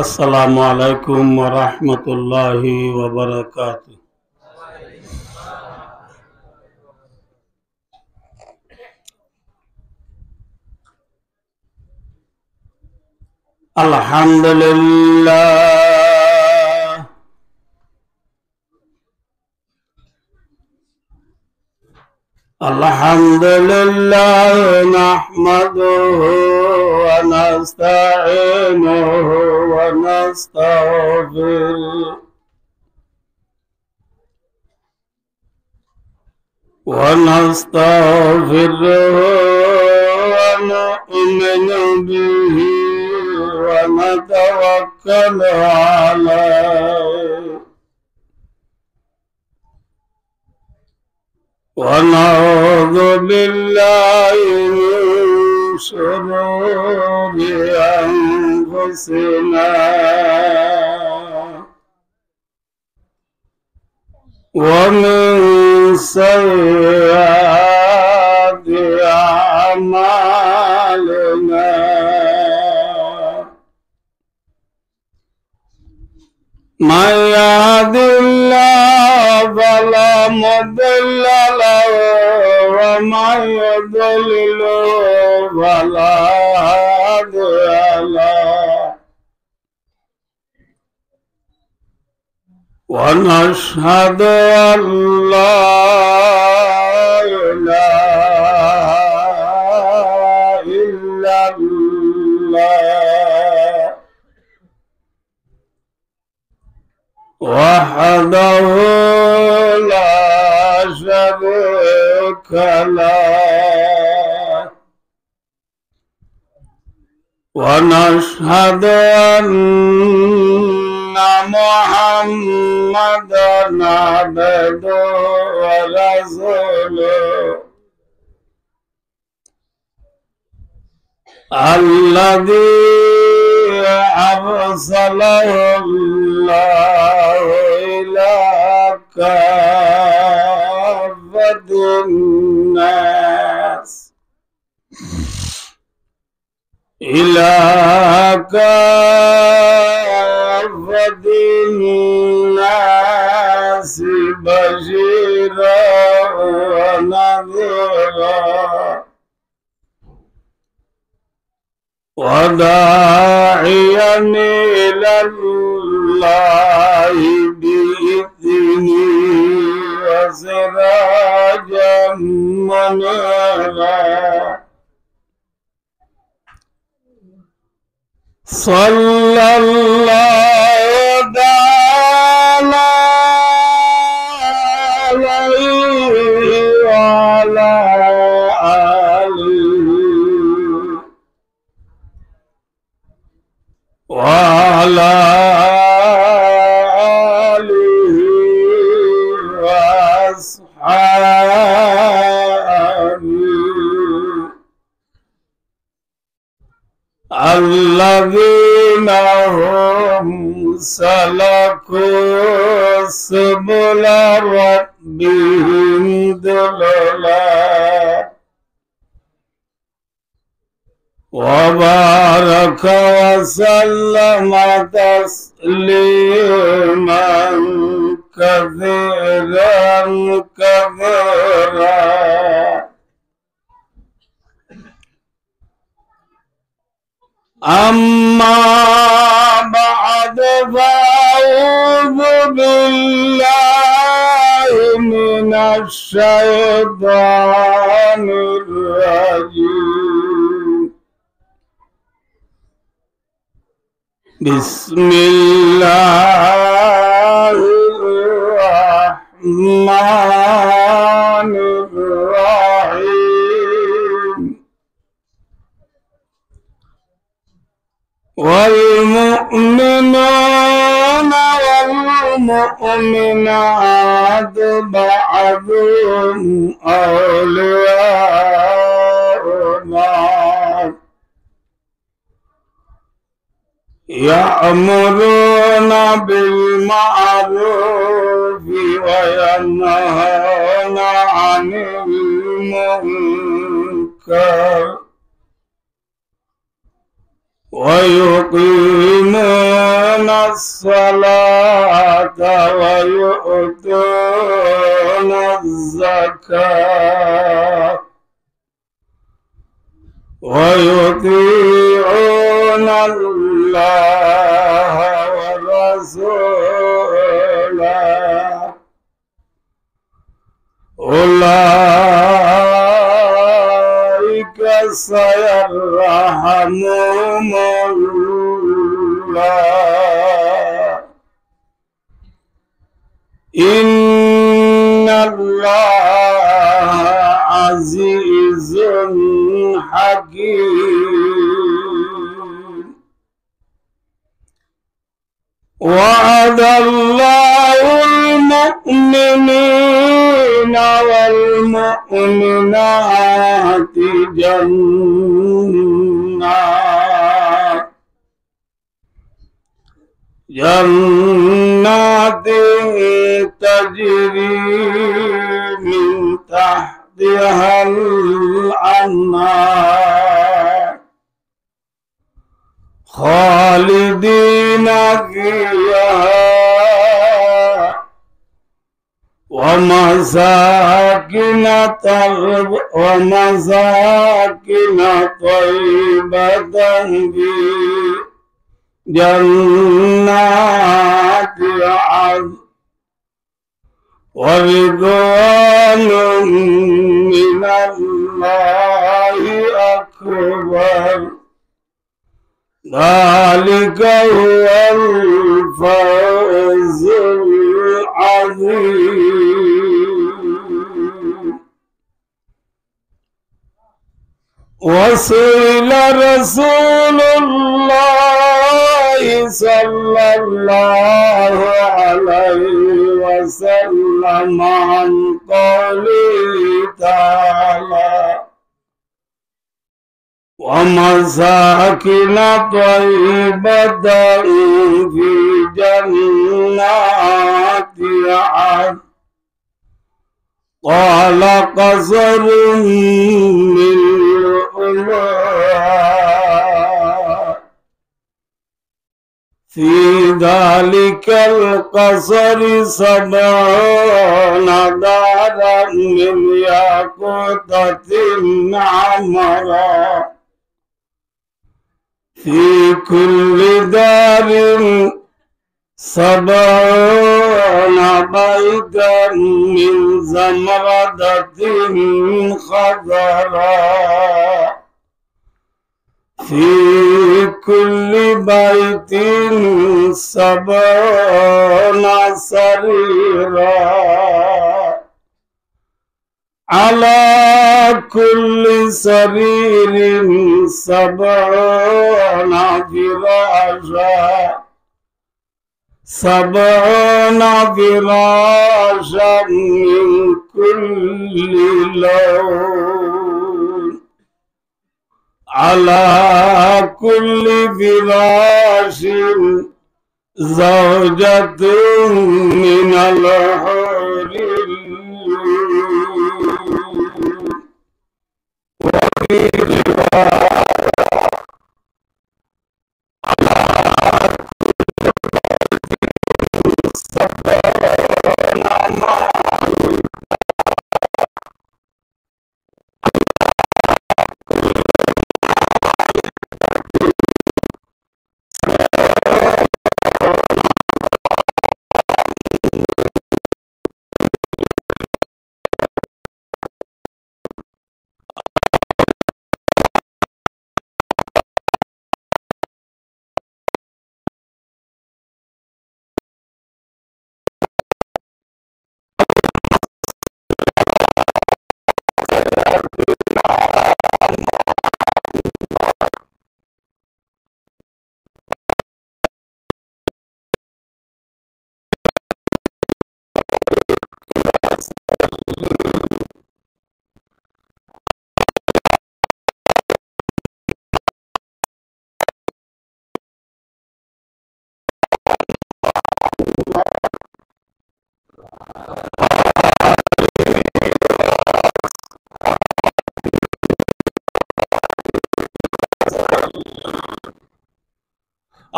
আসসালামু আলাইকুম ওয়া রাহমাতুল্লাহি ওয়া বারাকাতুহু। আলহামদুলিল্লাহ আলহামদুলিল্লাহ নাহমাদুহু ওয়া নাস্তাঈনুহু ওয়া নাস্তাগফিরুহু ونستغفره ونؤمن به ونتوكل عليه ونعوذ بالله من شرور أنفسنا ومن سيئات أعمالنا من يهد الله فلا مضل له ومن يضلل فلا هادي له ونشهد أن لا إله إلا الله وحده لا شريك له ونشهد أن محمدا عبده ورسوله الذي أرسله الله إلى كافة الناس بشيرا ونذيرا وداعيا إلى الله بإذنه وسراجا منيرا صلى الله تعالى عليه وعلى آله وعلى آله وأصحابه الذين هم سلكوا سبل ربهم ذللا وبارك وسلم تسليما كثيرا كثيرا أما بعد فأعوذ بالله من الشيطان الرجيم بسم الله الرحمن الرحيم والمؤمنون والمؤمنات بعضهم أولياء بعض يأمرون بالمعروف وينهون عن المنكر ويقيمون الصلاة ويؤتون الزكاة ويطيعون الله ورسوله أولئك سيرحمهم الله إن الله عزيز حكيم وعد الله المؤمنين والمؤمنات جنات تجري من تحتها الأنهار خالدين فيها ومساكن طيبة في جنات عدن ورضوان من الله أكبر ذلك هو الفوز العظيم وسئل رسول الله صلى الله عليه وسلم عن قوله تعالى ومساكن طيبة في جنات عدن قال قصر من لؤلؤ في ذلك القصر 70 دارا من ياقوتة عمرا في كل دار 70 بيتا من زمردة خضراء في كل بيت 70 سريرا على كل سرير 70 فراشا 70 فراشا من كل لون على كل فراش زوجة من الحور وفي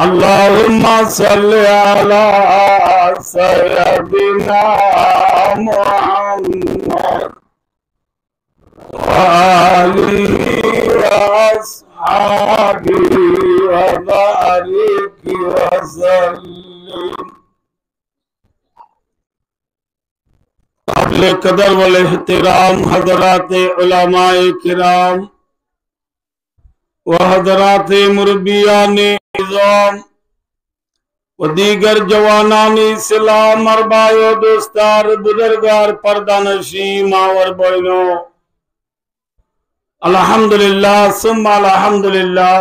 আল্লাহুম্মা সাল্লি আলা সাইয়্যিদিনা মুহাম্মদ ওয়া আলিহি ওয়া আসহাবিহি ওয়া বারিক ওয়া সাল্লিম। काबिल कदर वल एहतराम हजरात उलमाए किराम व हजरात मुरब्बियान निज़ाम व दीगर जवानान इस्लाम अरबायो दोस्तार बुजुर्गार पर्दानशी मावर बहनो अल्हम्दुलिल्लाह सुम्मा अल्हम्दुलिल्लाह।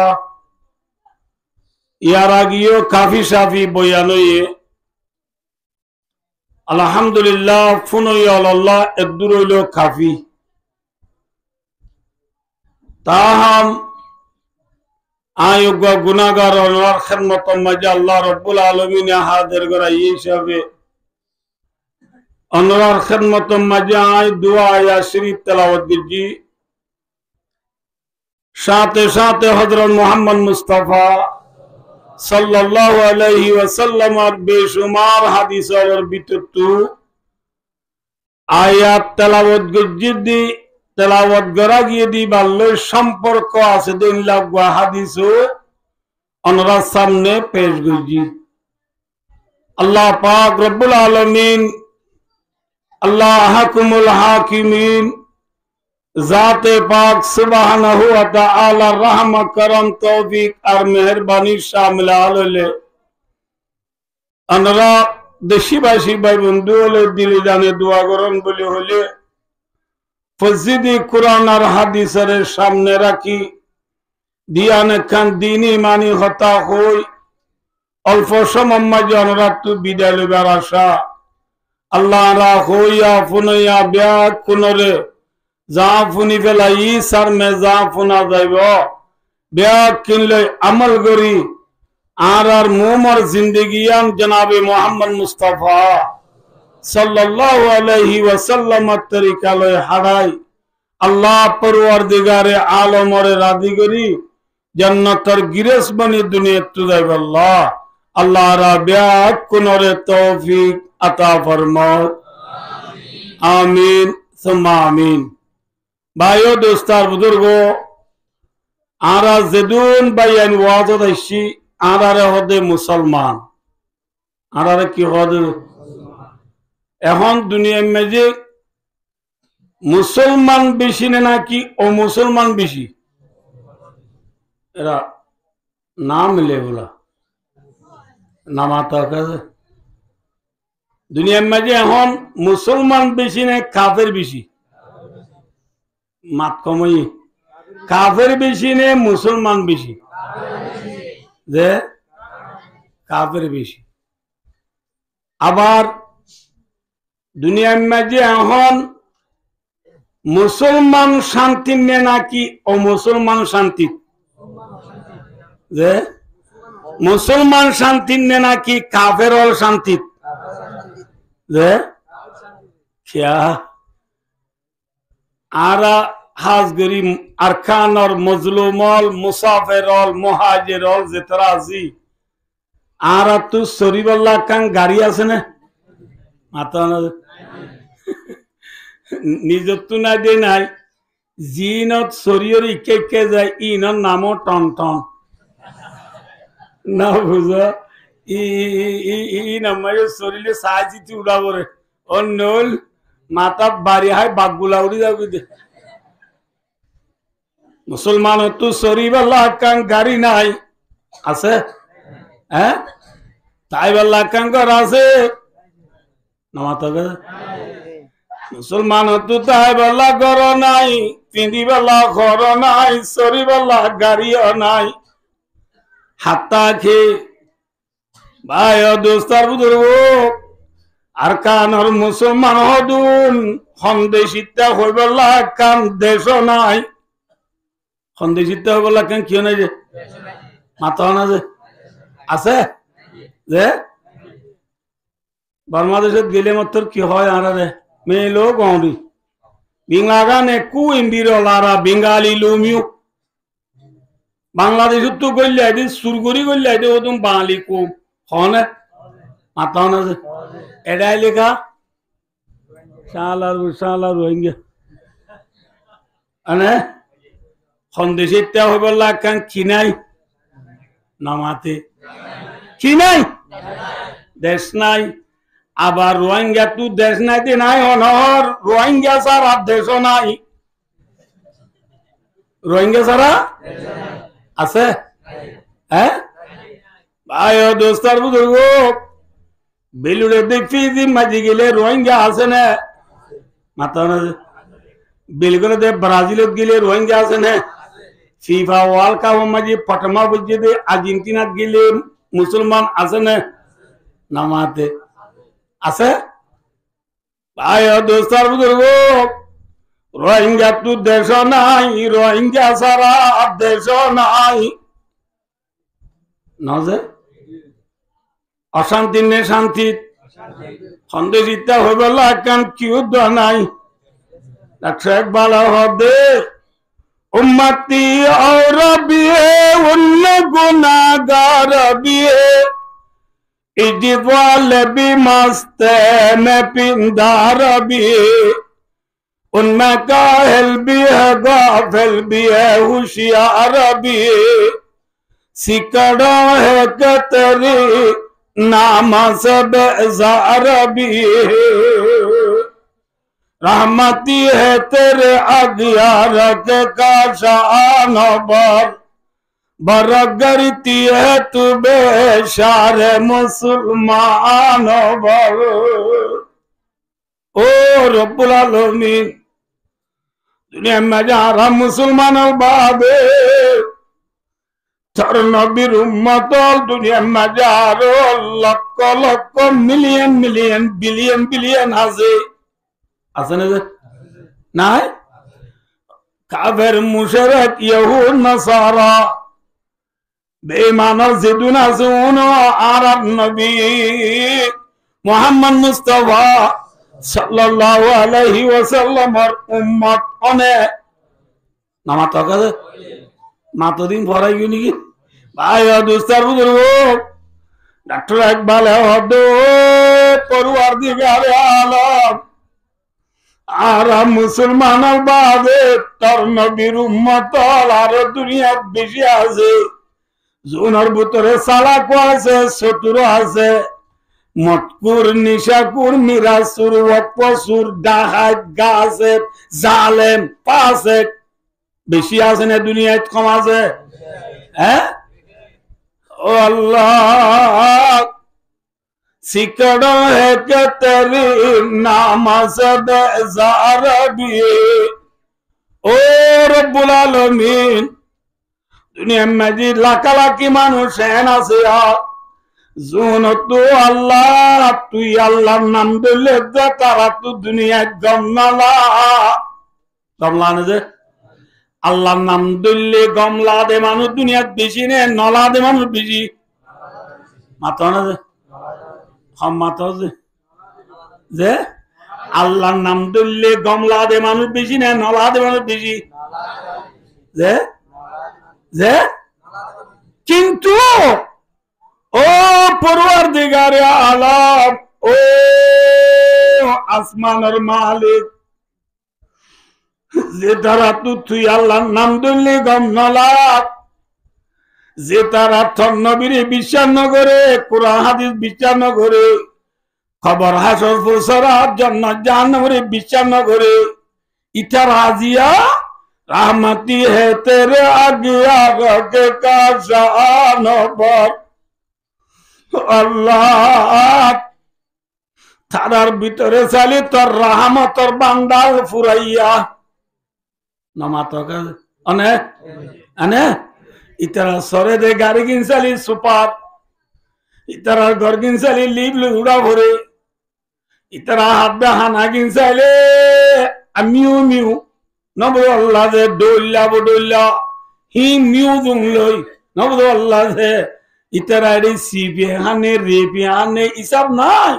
यार आगियो काफी शाफी बयानो ये अल्हम्दुलिल्लाह फुनयल्लाह एदुरइलो काफी ताहम आयुगा गुनाहगार और खिदमत मजा अल्लाह रब्बुल आलमीन हाजिर कराई हिसाबे अनवर खिदमत मजा आय दुआ या शरीफ तिलावत कीजिए। साथे साथे हजरत मोहम्मद मुस्तफा सल्लल्लाहु अलैहि वसल्लम और बेशुमार हादिस और बिततु आयात तेलावत गज्जिदी तेलावत करा गিয়ে দি ভালো সম্পর্ক আছে দিন লাগবা হাদিসও আমরা সামনে পেশ করছি। আল্লাহ পাক রব্বুল আলামিন আল্লাহ হাকিমুল হাকিমিন जाते पाक सुबहानहु व तआला रहम करम तौफीक और मेहरबानी शामिल आले अनरा देशीबासी भाई बंधु हले दिले जाने दुआ करन बोले हले फजीदी कुरान और हादिसের सामने রাখি দিয়ান খান দিনী মানি হতা হই অল্প সময় মাঝে অনরা তু বিদায় লবার আশা আল্লাহ রা হইয়া ফুনয়া ব্যাগ কুনরে जाफुनी फेलाई सर में जाफुना जाइब ब्याग किनले अमल करी आर मोमर जिंदगियान जनाबे मोहम्मद मुस्तफा सल्लल्लाहु अलैहि वसल्लम तरीका लय हाराई अल्लाह परवरदिगारे आलमरे राजी करी जन्नतर गिरेस बनी दुनिया तु जाइब अल्लाह अल्लाह रा ब्याग कुनरे तौफीक अता फरमाओ आमीन सुम्मा आमीन। भाइयों दोस्तार बुजुर्गो आरा जेदुन बायान वाजद आइसी आरारे हदे मुसलमान आरारे की हदे এখন দুনিয়া में मुसलमान बेशी ने ना कि अमुसलमान बेशी एरा नाम मिले बोला नाम आता है दुनिया में এখন मुसलमान बेशी ने काफिर बेशी मात कमई काफिर बेशी ने मुसलमान बेशी जे काफिर बेशी आबार दुनिया में जे এখন मुसलमान शांति ने ना कि अमुसलमान शांति जे मुसलमान शांति ने ना कि काफिर और शांति जे क्या आरा हाजगरी अरकान और मजलूमल मुसाफिर और मुहाजिर और जितराजी आरा तू सरीबल्ला कान गाड़ी आसे ने माता ना निजत्तु ना दे नाई जीनत सरियर इके जाए इनर नामो टन टन ना बुझो इ नम्बर सरिले साजिति उड़ा बोरे और नोल माता बारी हाय बागुला उड़ी जाओ दे मुसलमान तू सरी वाला कान गाड़ी ना आई आसे हैं ताई वाला कान घर आसे नमाता के मुसलमान तू ताई वाला घर नाई पिंडी वाला घर नाई सरी वाला गाड़ी नाई हाथा के भाई दोस्तार बुजुर्गो अरकान और मुसलमान हदुन खंदेशिता होइबला कान देशो नाई खंदेशिता होइबला कान क्यों नाई जे माता ना जे আছে যে বাংলাদেশে গেলে মাত্র কি হয় আরে মেলো গৌরি বিঙ্গাগানে কু ইন্দির লারা বেঙ্গালি লুমিউ বাংলাদেশ তো করলে সুরগুড়ি করলে ওদম বাঙালি কম হনে মাথা হন আছে এটাই লেখা শালা রোহিঙ্গা মানে সন্দেশে হইব লাগান কি নাই নামাতে কি নাই দেশ নাই আবার রোহিঙ্গা তু দেশ নাইতে নাই অনহর রোহিঙ্গা ছাড়া দেশ নাই রোহিঙ্গা ছাড়া আছে হ্যাঁ ভাই দোস্তার বুজুর্গ বেলুড়ে দেখি যে মাঝে গেলে রোহিঙ্গা আছে না মাথা বেলগুলো দে ব্রাজিলত গেলে রোহিঙ্গা আছে না ফিফা ওয়ার্ল্ড কাপ মাঝে পটমা বুঝে দে আর্জেন্টিনাত গেলে মুসলমান আছে না নামাতে আছে ভাই দোস্তার বুজুর্গ রোহিঙ্গা তু দেশ নাই রোহিঙ্গা সারা দেশ নাই নজে অশান্তি নে শান্তি সন্দেশ ইত্যা হইব লাগান কি নাই একশো ভালো হবে উম্মতি और বিয়ে অন্য গুনাহগার বিয়ে इजवाल भी मस्त में पिंदार भी उनमें काहिल भी है गाफिल भी है होशियार भी सिकड़ा है कतरी नाम से बेजार भी रहमती है तेरे अगियार के काशान पर बरगरती है तू बेशार मुसलमान बर ओ रब्बुल आलमीन दुनिया में जहाँ मुसलमान बाबे चर नबीर उम्मत दुनिया में जारो लक्ष लक्ष मिलियन मिलियन बिलियन बिलियन আছে না না কাফের মুশরিক ইহুদ নাসারা বেঈমান জিদুন আসুন আর নবী মুহাম্মদ মুস্তাফা সাল্লাল্লাহু আলাইহি ওয়াসাল্লামের উম্মত অনে নামাত কাছে মাতদিন পড়াই গনি কি ভাই দোস্তার বুজুর্গ ডক্টর ইকবাল হদ পরওয়ারদিগার আলম আর মুসলমান বাদে তোর নবীর উম্মত আর দুনিয়া বেশি আছে জুনার ভিতরে সালাক আছে চতুর আছে মতকুর নিশাকুর মিরাসুর ওয়াকসুর ডাহাত গাসেব জালেম ফাসিক বেশি আছে না দুনিয়ায় কম আছে হ্যাঁ ও আল্লাহ सिकड़ो है कि तेरी नाम से बेजार भी ओ रब्बुल आलमीन दुनिया में जी लाखा लाखी मानुष है ना से जुन तू अल्लाह नाम दिले दे तारा तू दुनिया गमला ने दे अल्लाह नाम दिले गमला दे मानु दुनिया बेशी ने नला दे मानु बेशी माता ने दे যে আল্লাহর নাম দিলে গমলা দে মানুষ বেশি না নলা দে মানুষ বেশি যে যে কিন্তু ও পরওয়ারদিগারে আলম ও আসমানের মালিক যে তারা তুই আল্লাহর নাম দিলে গম নলা যে তারা নবীরে বিশ্বাস ন করে কোরআন হাদিস বিশ্বাস ন করে খবর হাসর ফুসরাত জান্নাত জাহান্নামে বিশ্বাস ন করে ইটা রাজিয়া रहमती है तेरे आगिया के काशान पर अल्लाह थारार ভিতরে চালি তোর রহমতের বান্দাল ফুরাইয়া নামাতকা অনে আনে ইতারা সরে দে গাড়ি কিনছালি সুপার ইতারা ঘর কিনছালি লিভ উড়া ভরে ইতারা হাড্ডা হানা কিনছাইলে আমিও মিউ নবদ আল্লাহ দে দৌল্লা বদৌল্লা হি মিউ দুংলই নবদ আল্লাহ দে ইতারা এডি সিপি হানে রেপি হানে হিসাব নাই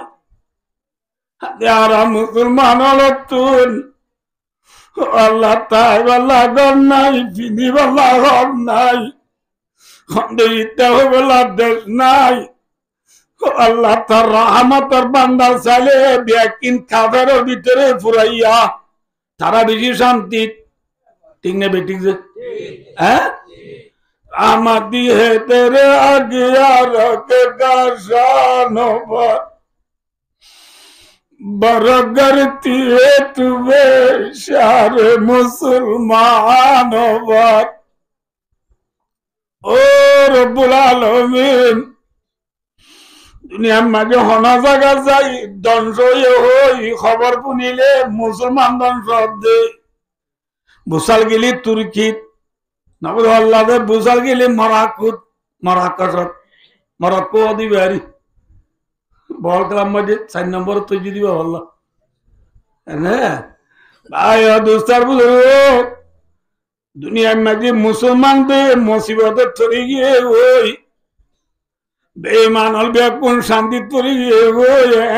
যারা মুসলমান হলতুন আল্লাহ তাই আল্লাহ গর নাই ফিনি আল্লাহ গর নাই খন্দিতে হইলা দেশ নাই আল্লাহ তার রহমতের বান্দার চাইলে ব্যাকিন কাফেরের ভিতরে ফুরাইয়া তারা বেশি শান্তি ঠিক না বেঠিক যে হ্যাঁ আমাদি হে তেরে আগিয়া রকে গাশানোবার বরগরতি হে তুবে শারে মুসলমানোবার ও রব্বুল আলামিন দুনিয়ার মাঝে হনা জায়গা যাই ধ্বংস হই খবর শুনিলে মুসলমান ধ্বংস দে বুসাল গেলি তুর্কিত নবদ আল্লাহ বুসাল গেলি মরাকশত মরক্কো দিবারি বল কালাম মাঝে 4 নম্বর তুই দিবা আল্লাহ হ্যাঁ ভাই দোস্তার বুঝুক দুনিয়ার মাঝে মুসলমান দে মুসিবতে চলে গিয়ে ওই বেঈমান হল বেকুন শান্তি তরি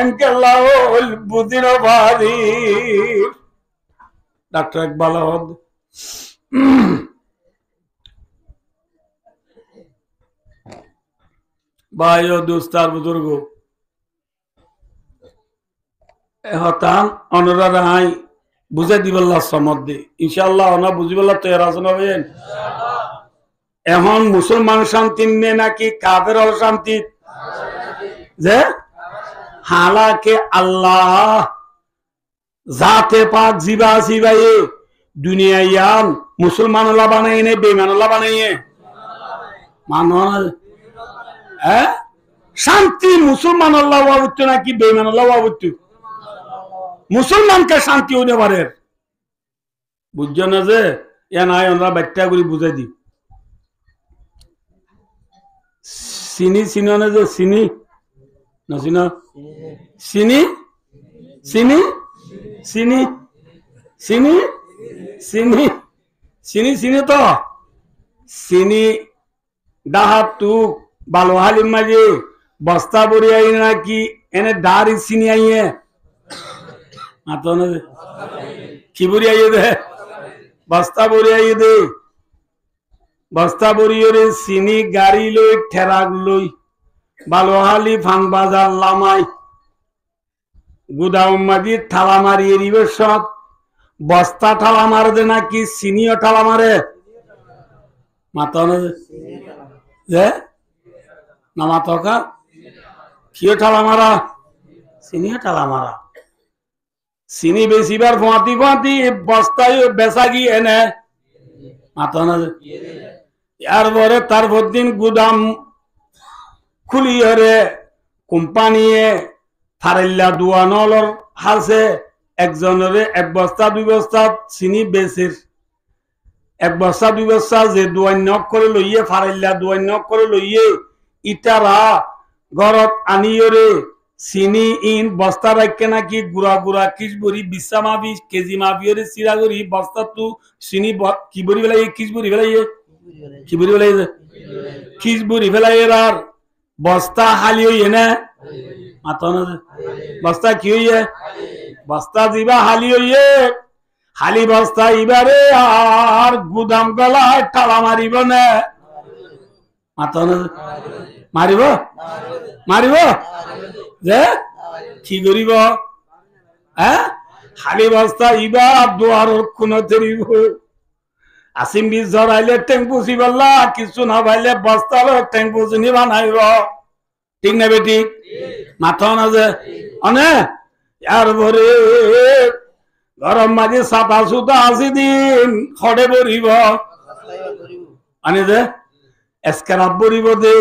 এনকেল্লা হল বুদির ভারি ডাক্তার ইকবাল আহমদ ভাই ও দোস্তার বুজুর্গ হতান অনরা রাই বুঝাই দিবল্লা সমদ্দে ইনশাআল্লাহ অনা বুঝিবল্লা তৈরি আছেন হবেন এখন মুসলমান শান্তি নে নাকি কাফের শান্তি যে হালাকে আল্লাহ জাতে পাক জিবা সিবাইয়ে দুনিয়া ইয়ান মুসলমান লা বানাইয়ে নে বেঈমান লা বানাইয়ে মানুষ হ্যাঁ শান্তি মুসলমান আল্লাহ ওয়াবুত্তু নাকি বেঈমান আল্লাহ ওয়াবুত্তু মুসলমানকে শান্তি হইতে পারে বুঝছো না যে এ নাই আমরা ব্যাখ্যা করে বুঝাই দিই চিনি চিনো না যে চিনি না চিনো চিনি চিনি চিনি চিনি চিনি চিনি চিনি তো চিনি ডাহাত টুক বালো হালিম মাঝে বস্তা বড়ি আই নাকি এনে দাঁড়ি চিনি আইয়ে মাতো না কি বড়ি আইয়ে দে বস্তা বড়ি আইয়ে দে বস্তা বরিয়রে চিনি গাড়ি লই ঠেরাক লই বালোহালি ফাং বাজার লামাই গুদাম মাঝি ঠালা মারিয়ে দিবে সব বস্তা ঠালা মারে দে নাকি চিনিও ঠালা মারে মাতা যে না মাতকা কিও ঠালা মারা চিনিও ঠালা মারা চিনি বেশিবার ফোঁয়াতি ফোঁয়াতি বস্তায় বেচা গিয়ে এনে মাতা না এরপরে তারপর দিন গুদাম খুলিয়ে রে কোম্পানিয়ে ফারেল্লা দুয়ানলর হাসে একজনের 1 বস্তা 2 বস্তা চিনি বেচের 1 বস্তা 2 বস্তা যে দুয়ান্য করে লইয়ে ফারেল্লা দুয়ান্য করে লইয়ে ইটারা ঘরত আনিয়ে রে চিনি ইন বস্তা রাখে নাকি গুড়া গুড়া কিসবরি বিশা মাবি কেজি মাবিয়ে চিরা করি বস্তা তু চিনি কি বরি বেলাইয়ে কিসবরি বেলাইয়ে কি বরি বেলাইয়ে কিসবরি বেলাইয়ে আর বস্তা হালি হইয়ে না মাতো না বস্তা কি হইয়ে বস্তা দিবা হালি হইয়ে হালি বস্তা ইবারে আর গুদাম গলায় টালা মারিব না মাতো না মারিব মারিব যে কি করিব হ্যাঁ খালি বস্তা ইবা দুয়ার কোন ধরিব আসিম বীজ ধরাইলে টেম্পু চিবল্লা কিছু না পাইলে বস্তা টেম্পু চিনি বানাইব ঠিক না বেটি মাথা না যে অনে ইয়ার ভরে গরম মাঝে সাতা সুতা 80 দিন খড়ে ভরিব আনে যে এসকারাপ ভরিব দে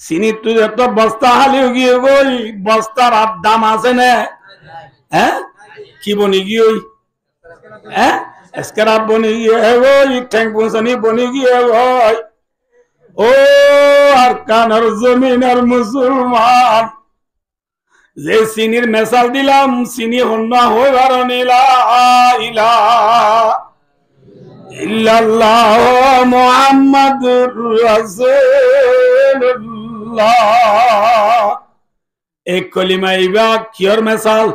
চিনি তুই এত বস্তা হালি গিয়ে গই বস্তার আর দাম আছে না হ্যাঁ কি বনি গিয়ে হ্যাঁ এসকারাপ বনি গিয়ে গই ঠ্যাং পৌঁছানি বনি গিয়ে গই ও আর কানার জমিনের মুসলমান যে চিনির মেসাল দিলাম চিনি হন্না হয়ে বার নিলা ইলা ইল্লাল্লাহ মুহাম্মাদুর রাসূলুল্লাহ এক কলিমা ইবা কিয়র মেসাল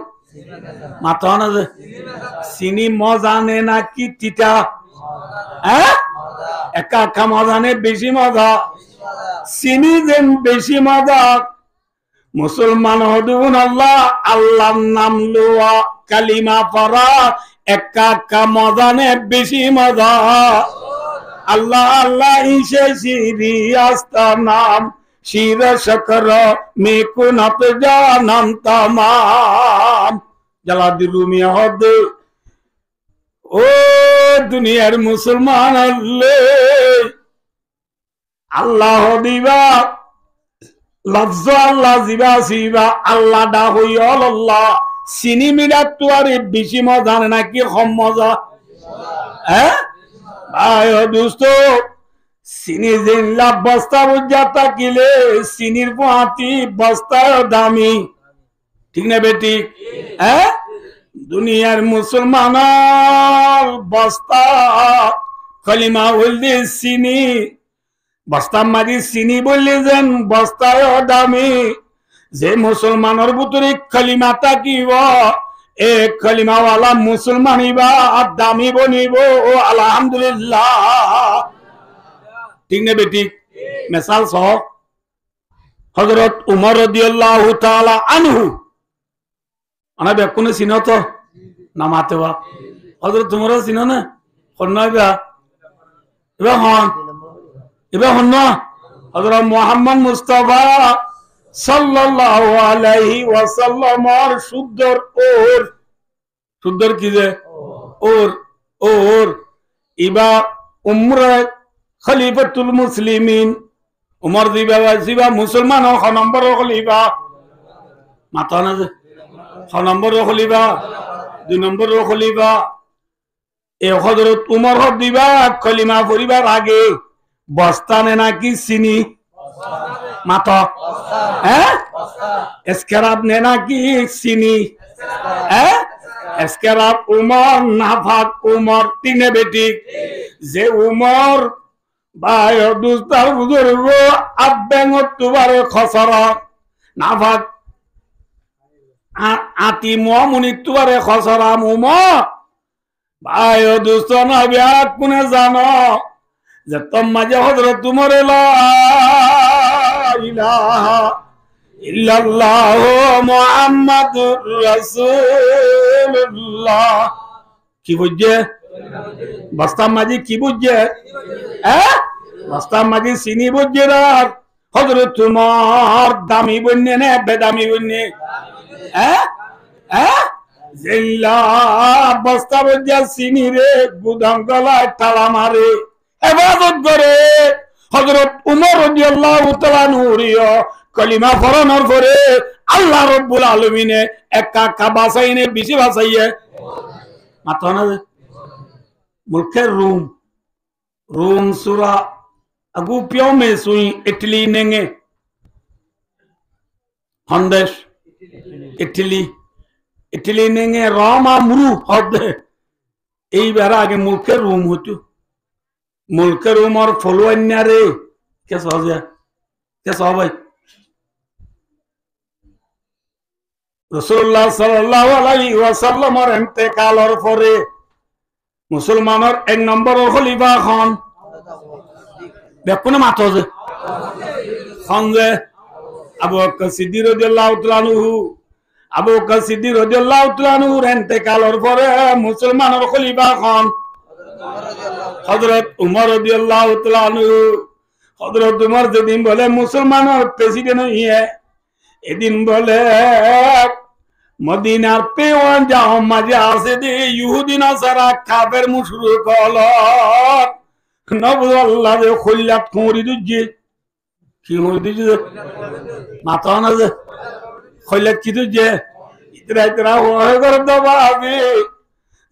মাথা না যে চিনি মজা নে নাকি তিতা হ্যাঁ একা একা মজা নেই, বেশি মজা। চিনি যেন বেশি মজা। মুসলমান হদুন আল্লাহ, আল্লাহর নাম লোয়া, কালিমা পড়া একা একা মজা নেই, বেশি মজা। আল্লাহ আল্লাহ ইসে শিরি আস্তা নাম, শির শকর মে কুনত জানাম তামাম। জালালউদ্দিন রুমি হদ। ও দুনিয়ার মুসলমান আল্লাহ দিবা লফজ আল্লাহ জিবা সিবা আল্লাহ ডা হইল আল্লাহ। চিনি মিলাত তো আর বেশি মজা নাকি কম মজা? হ্যাঁ ভাই দোস্ত, চিনি জিনলা বস্তা বুঝা থাকিলে চিনির পাতি বস্তা দামি, ঠিক না বেটি? হ্যাঁ দুনিয়ার মুসলমানের বস্তা কলিমা বললে চিনি, বস্তা মারি চিনি বললে যেন বস্তায় দামি। যে মুসলমানের ভিতরে কলিমা থাকিব, এ কলিমাওয়ালা মুসলমান ইবা দামি বনিব। ও আলহামদুলিল্লাহ, ঠিক না বেটি? মিসাল সহ হযরত উমর রাদিয়াল্লাহু তাআলা আনহু, আনা বেকুনে চিনো তো না মাতেবা? হযরত উমর চিনো না? কন্যা এবার হন, এবার হন না হযরত মুহাম্মদ মুস্তাফা সাল্লাল্লাহু আলাইহি ওয়াসাল্লামের সুন্দর ওর, সুন্দর কি যে ওর ওর ইবা উমরা খলিফাতুল মুসলিমিন উমর দিবা জিবা মুসলমান খ নম্বর খলিফা, মাতা না যে খ নম্বর খলিফা, 2 নম্বর খলিফা। এ হযরত উমর দিবা কলিমা পড়িবার আগে বস্তানে নাকি চিনি মাতা? হ্যাঁ এসকেরাব নে নাকি চিনি? হ্যাঁ এসকেরাব উমর নাফাক উমর, তিনে বেটি। যে উমর ভাই দুস্তার বুজুর্গ আব্যাঙ্গত তুবারে খসরা নাফাক আতি মুনি তুবারে খসরা উমর ভাই দুস্ত নবিয়া কোনে জানো যে তোম মাঝে হযরত উমর লা ইলাহা ইল্লাল্লাহ মুহাম্মাদুর রাসূলুল্লাহ। কি বুঝছে বস্তা মাঝি? কি বুঝছে? হ্যাঁ বস্তা মাঝি চিনি বুঝছে না? হযরত উমর দামি বন্যে না বেদামি বন্যে? হ্যাঁ হ্যাঁ জিল্লা বস্তা বুঝছে চিনি রে গুদাম গলায় তালা মারে ইবাদত করে। হযরত উমর রাদিয়াল্লাহু তাআলা নুরিয় কলিমা ফরানোর পরে আল্লাহ রাব্বুল আলামিনে একা একা বাঁচাইনে বেশি বাঁচাইয়ে মাথা না। মুলকের রুম, রুম সুরা আগু পিও মে সুই ইटली নেঙ্গে হন্দেশ ইटली ইटली নেঙ্গে রমা মুরু হদে। এইবার আগে মুলকের রুম হতো, মুলকের রুমর ফলোয়ান্যা রে কে সহজে কে সবাই রাসূলুল্লাহ সাল্লাল্লাহু আলাইহি ওয়াসাল্লামের ইন্তেকালের পরে মুসলমানের 1 নম্বর খলিফা খন বেকুনে মাতো যে খন যে আবু বকর সিদ্দিক রাদিয়াল্লাহু তাআলা আনহু। আবু বকর সিদ্দিক রাদিয়াল্লাহু তাআলা আনহুর ইন্তেকালের পরে মুসলমানের খলিফা খন হযরত উমর রাদিয়াল্লাহু তাআলা আনহু। হযরত উমর যেদিন বলে মুসলমানের প্রেসিডেন্ট হইয়ে, এদিন বলে মদিনার পেওয়ান যাও মাঝে আছে যে ইহুদি নাসারা কাফের মুশরিক হলো নবী আল্লাহ যে খলিলাত কুমরি দুজে কি হই দুজে মাথা না যে খলিলাত কি দুজে ইতরা ইতরা হয়ে গর দবাবি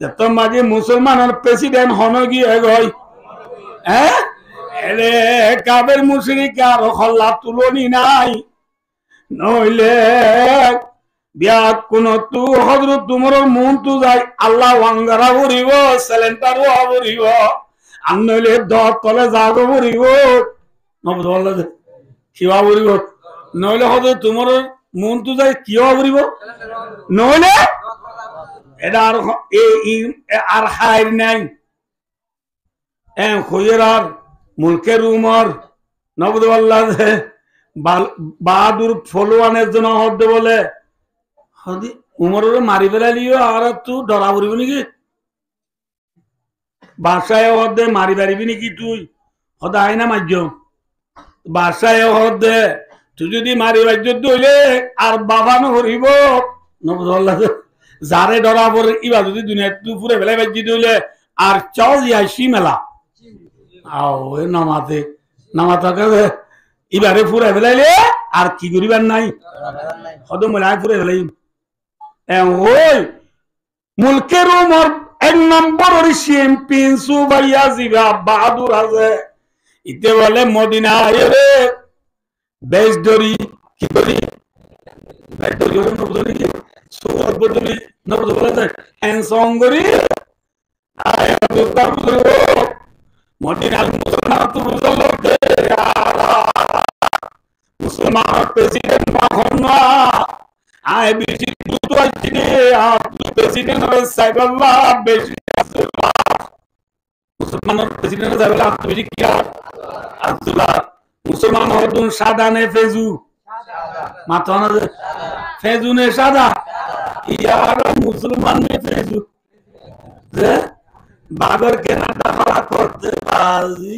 যত মাঝে মুসলমানের প্রেসিডেন্ট হন গিয়ে গই। হ্যাঁ এলে কাফের মুশরিক আর খল্লা তুলনি নাই, নইলে বিয়াত কোন তু হযরত উমর মন তু যাই আল্লাহ ওয়াঙ্গারা ভরিব সিলিন্ডার ভরিব আর নইলে তলে জাগ ভরিব নবদ আল্লাহ কিবা ভরিব, নইলে হযরত উমর মন তু যাই কিবা ভরিব, নইলে এটা আর হাই নাই। হইয়ের আর মুলকের উমর নবদুল্লাহ বাহাদুর ফলোয়ানের জন্য হদ বলে হদি উমরের মারি ফেলালিও আর তুই ডরা পড়িব নাকি বাসায় হদে মারি পারিবি নাকি তুই হদা আয় না মার্য বাসায় হদে তুই যদি মারি বাজ্য দইলে আর বাবা নরিব নবদুল্লাহ যারে ডরা পড়ে ইবা যদি দুনিয়া তুই ফুরে ফেলাই বাজ্য দইলে আর চল যাইছি মেলা আও নামাতে নামাতে এবারে ফুরে ফেলাইলে আর কি করিবার নাই হয়তো মনে ফুরে ফেলাই ওই মুলকের উমর এক নম্বর চ্যাম্পিয়ন সুবাইয়া জিবা বাহাদুর আছে ইতে বলে মদিনা রে বেশ ধরি কি করি মদিনার মুসলমান প্রেসিডেন্ট মাহমুদ আয় বেশি দ্রুত আসছে আপনি প্রেসিডেন্ট সাইবাল্লাহ বেশি মুসলমানের প্রেসিডেন্ট সাইবাল্লাহ আপনি বেশি কি আব্দুল্লাহ মুসলমান হদুন সাদা নে ফেজু মাথা না ফেজু নে সাদা ইয়ার মুসলমান নে ফেজু বাগর কেনা দাফা করতে বাজি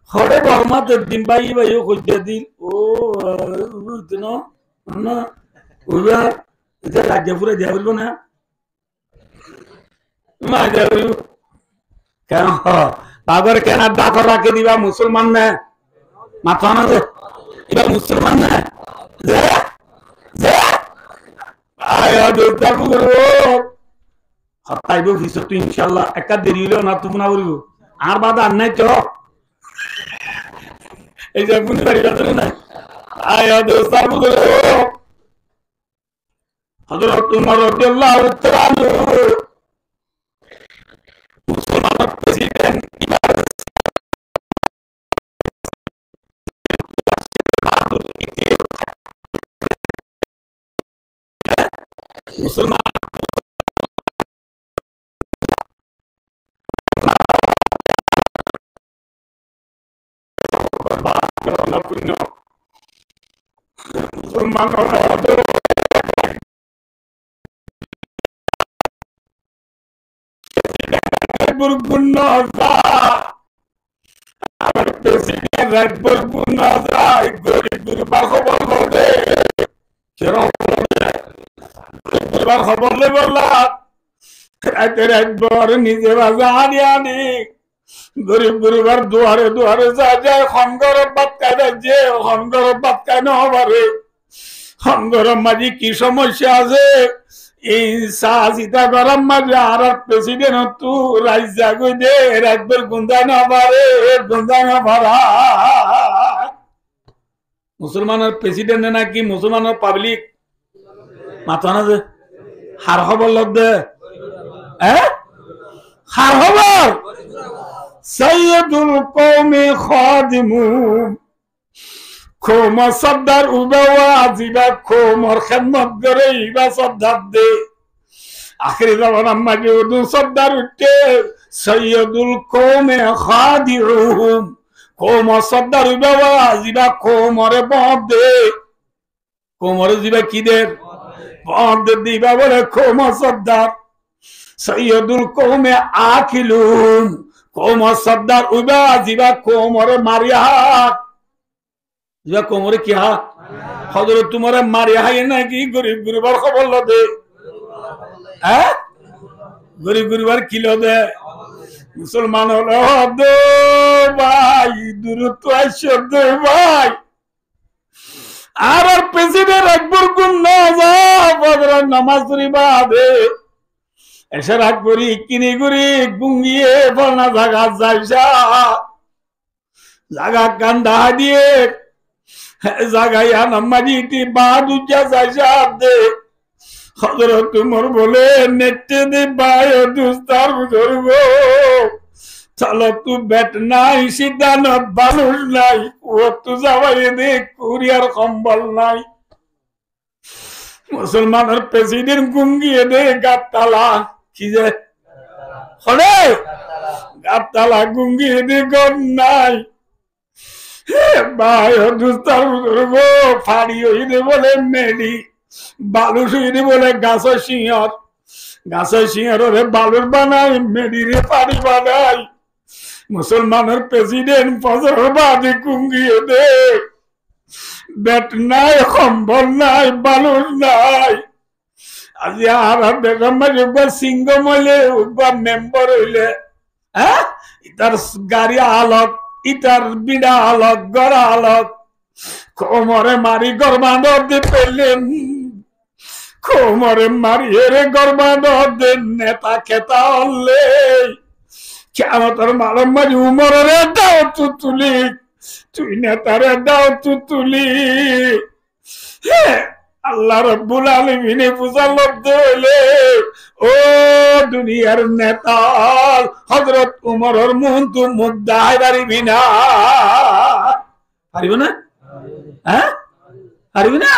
হরে বর্মাতে দিন ভাই ভাইও কইতে দিন ও বুঝনো না ওরা এটা রাজ্য পুরো দেয়া বলবো না মা যাবে কেন বাগর কেনা দাফা রাখে দিবা মুসলমান না মাথা না এবার মুসলমান না যে যে আয়া দুটা করব তাইব ভিসা তো ইনশাআল্লাহ একা দেরি হলো না তুমি না বলবো আর বাদা আর নাই তো এই যে আপনি বাড়ি যাচ্ছেন না আয়া দোস্তার বলে হযরত উমর রাদিয়াল্লাহু তাআলা মুসলমান প্রেসিডেন্ট মুসলমান খবর নিজে বাজা আনি আনি গরিব গরিবার দুয়ারে দুয়ারে যা যায় খনগরব বাদ কায়দা যে খনগরব বাদ কায় না হবারে খনগরব মাঝি কি সমস্যা আছে এই সাহসিতা গরম মাঝে আর প্রেসিডেন্ট তু রাইজা গই দে রাজবের গুন্দা না পারে গুন্দা না পারা মুসলমানের প্রেসিডেন্ট নাকি মুসলমানের পাবলিক মাথা না যে হার খবর লগ দে হার খবর সৈয়দুল কওমে খাদিমুম খোমা সর্দার উবাওয়া জিবা খোমর খেদমত করে ইবা সর্দার দে আখরি জামান আম্মা যে সর্দার উঠে সৈয়দুল কওমে খাদিমুম খোমা সর্দার উবাওয়া জিবা খোমরে বদ দে কোমরে জিবা কি দে বদ দিবা বলে খোমা সর্দার সৈয়দুল কওমে আখিলুম কোমর সর্দার উবা জিবা কোমরে মারিয়া জিবা কোমরে কি হাত হযরত তোমারে মারিয়া হাই নাকি গরিব গরিবার খবর লদে হ্যাঁ গরিব গরিবার কি লদে মুসলমান হলো দো ভাই দূরত্ব আসছে দো ভাই আর প্রেসিডেন্ট আকবর কোন না যা বদর নামাজ পড়িবা দে এসে রাত করি কিনি করি গুঙ্গিয়ে বলনা জাগা যাইসা জাগা কান্দা দিয়ে জাগাইয়া নামাজিটি বাহাদুর যাইসা দে হযরত উমর বলে নেটে দে বায় দুস্তার বুজুর্গ চলো তু বেট নাই সিদ্ধান বালুস নাই ও তু যাওয়াই দে কুরিয়ার কম্বল নাই মুসলমানের প্রেসিডেন্ট গুঙ্গিয়ে দে গাততালা কি যে হরে গাততালা গুঙ্গিয়ে দে গন নাই ভাই দুস্তার গো ফাড়ি হইলে বলে মেডি, বালু হইলে বলে গাছের সিংহর, গাছের সিংহর বালুর বানাই, মেডিরে ফাড়ি বানাই। মুসলমানের প্রেসিডেন্ট ফজর বাদে কুঙ্গিয়ে দে, ব্যাট নাই, কম্বল নাই, বালুর নাই। আজি আর সিংহ মইলে মেম্বার হইলে, হ্যাঁ ইটার গাড়ি আলোক, ইটার বিড়া আলোক, গড়া আলোক, কোমরে মারি গরবানর দিয়ে পেলেন, কোমরে মারি এরে গরবানর দে নেতা খেতা হলে কেমন তোর মারম মারি উমরের দাও তুতুলি, তুই নেতারে দাও তুতুলি। আল্লাহ রব্বুল আলামিনে বুঝার লব্ধ হইলে ও দুনিয়ার নেতা হযরত উমরের মন তো মুদ্দায় পারিবি না, পারিব না? হ্যাঁ পারিবি না?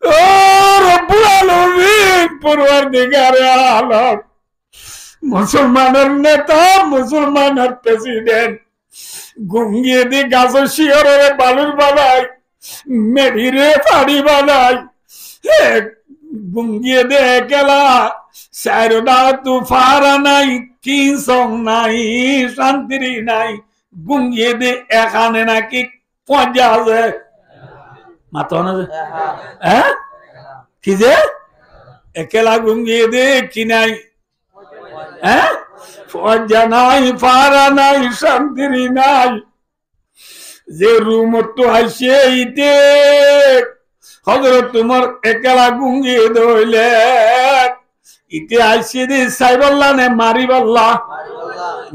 ও রব্বুল আলামিন পরওয়ারদিগারে আলম, মুসলমানের নেতা, মুসলমানের প্রেসিডেন্ট গুঙ্গিয়ে দি গাছের শিয়রের বালুর বানাই, মেডিরে ফাড়ি বানাই, গুঙ্গিয়ে দে গেলা সাইরোডা তু ফারা নাই, কি সং নাই, শান্তিরি নাই, গুঙ্গিয়ে দে এখানে নাকি পঞ্জা আছে মাথা না, হ্যাঁ কি যে একেলা গুঙ্গিয়ে দে কি নাই, হ্যাঁ পঞ্জা নাই, ফারা নাই, শান্তিরি নাই। যে রুম তো হাসিয়ে ইতে হজরত তোমার একেলা গুঙ্গিয়ে দইলে ইতে আইসিয়ে দি সাইবল্লা নে মারি বল্লা,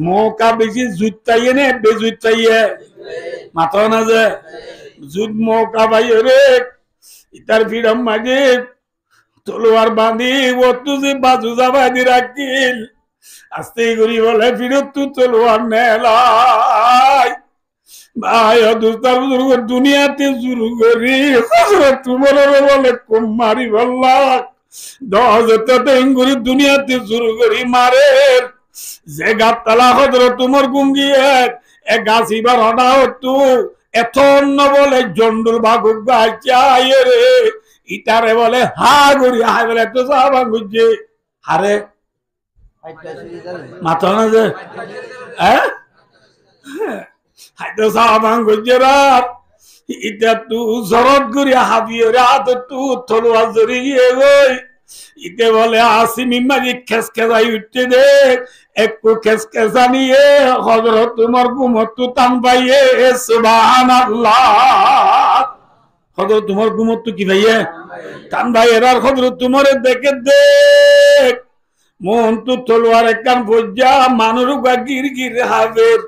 মৌকা বেশি জুতাইয়ে নে বেজুতাইয়ে মাথা না যে জুত মৌকা ভাই রে ইতার ফিরম মাঝে তলোয়ার বাঁধি ও তুই বাজু যাবাই দি রাখিল, আস্তে করি বলে ফিরত তু তলোয়ার নেলাই। ভাই দুস্তার দুনিয়াতে শুরু করি তোমার বলে কম মারি বললা 10,000 ইঙ্গুরি দুনিয়াতে শুরু করি মারে, যে গাছতলা হজরত তোমার গুঙ্গিয়ে এক গাছ এবার হটা হতো এত অন্য বলে জন্ডুর বাগুক গাছ রে ইটারে বলে হা করি হাই বলে এত চা বাগুছে হারে মাথা না যে, হ্যাঁ হাইতো সাহাবান গুজরাত ইটা তু জরত করি হাবিয়ে রাত তু তলোয়ার জড়িয়ে গই ইতে বলে আসিমি মারি খেসখেসাই উঠতে দে একটু খেসখেসা নিয়ে হযরত তোমার গুমত টান পাইয়ে সুবহানাল্লাহ, হযরত তোমার গুমত কি ভাইয়ে টান ভাই এরার হযরত তোমারে দেখে দেখ মন তু তলোয়ার একখান বজ্জা মানুর গির গির হাবের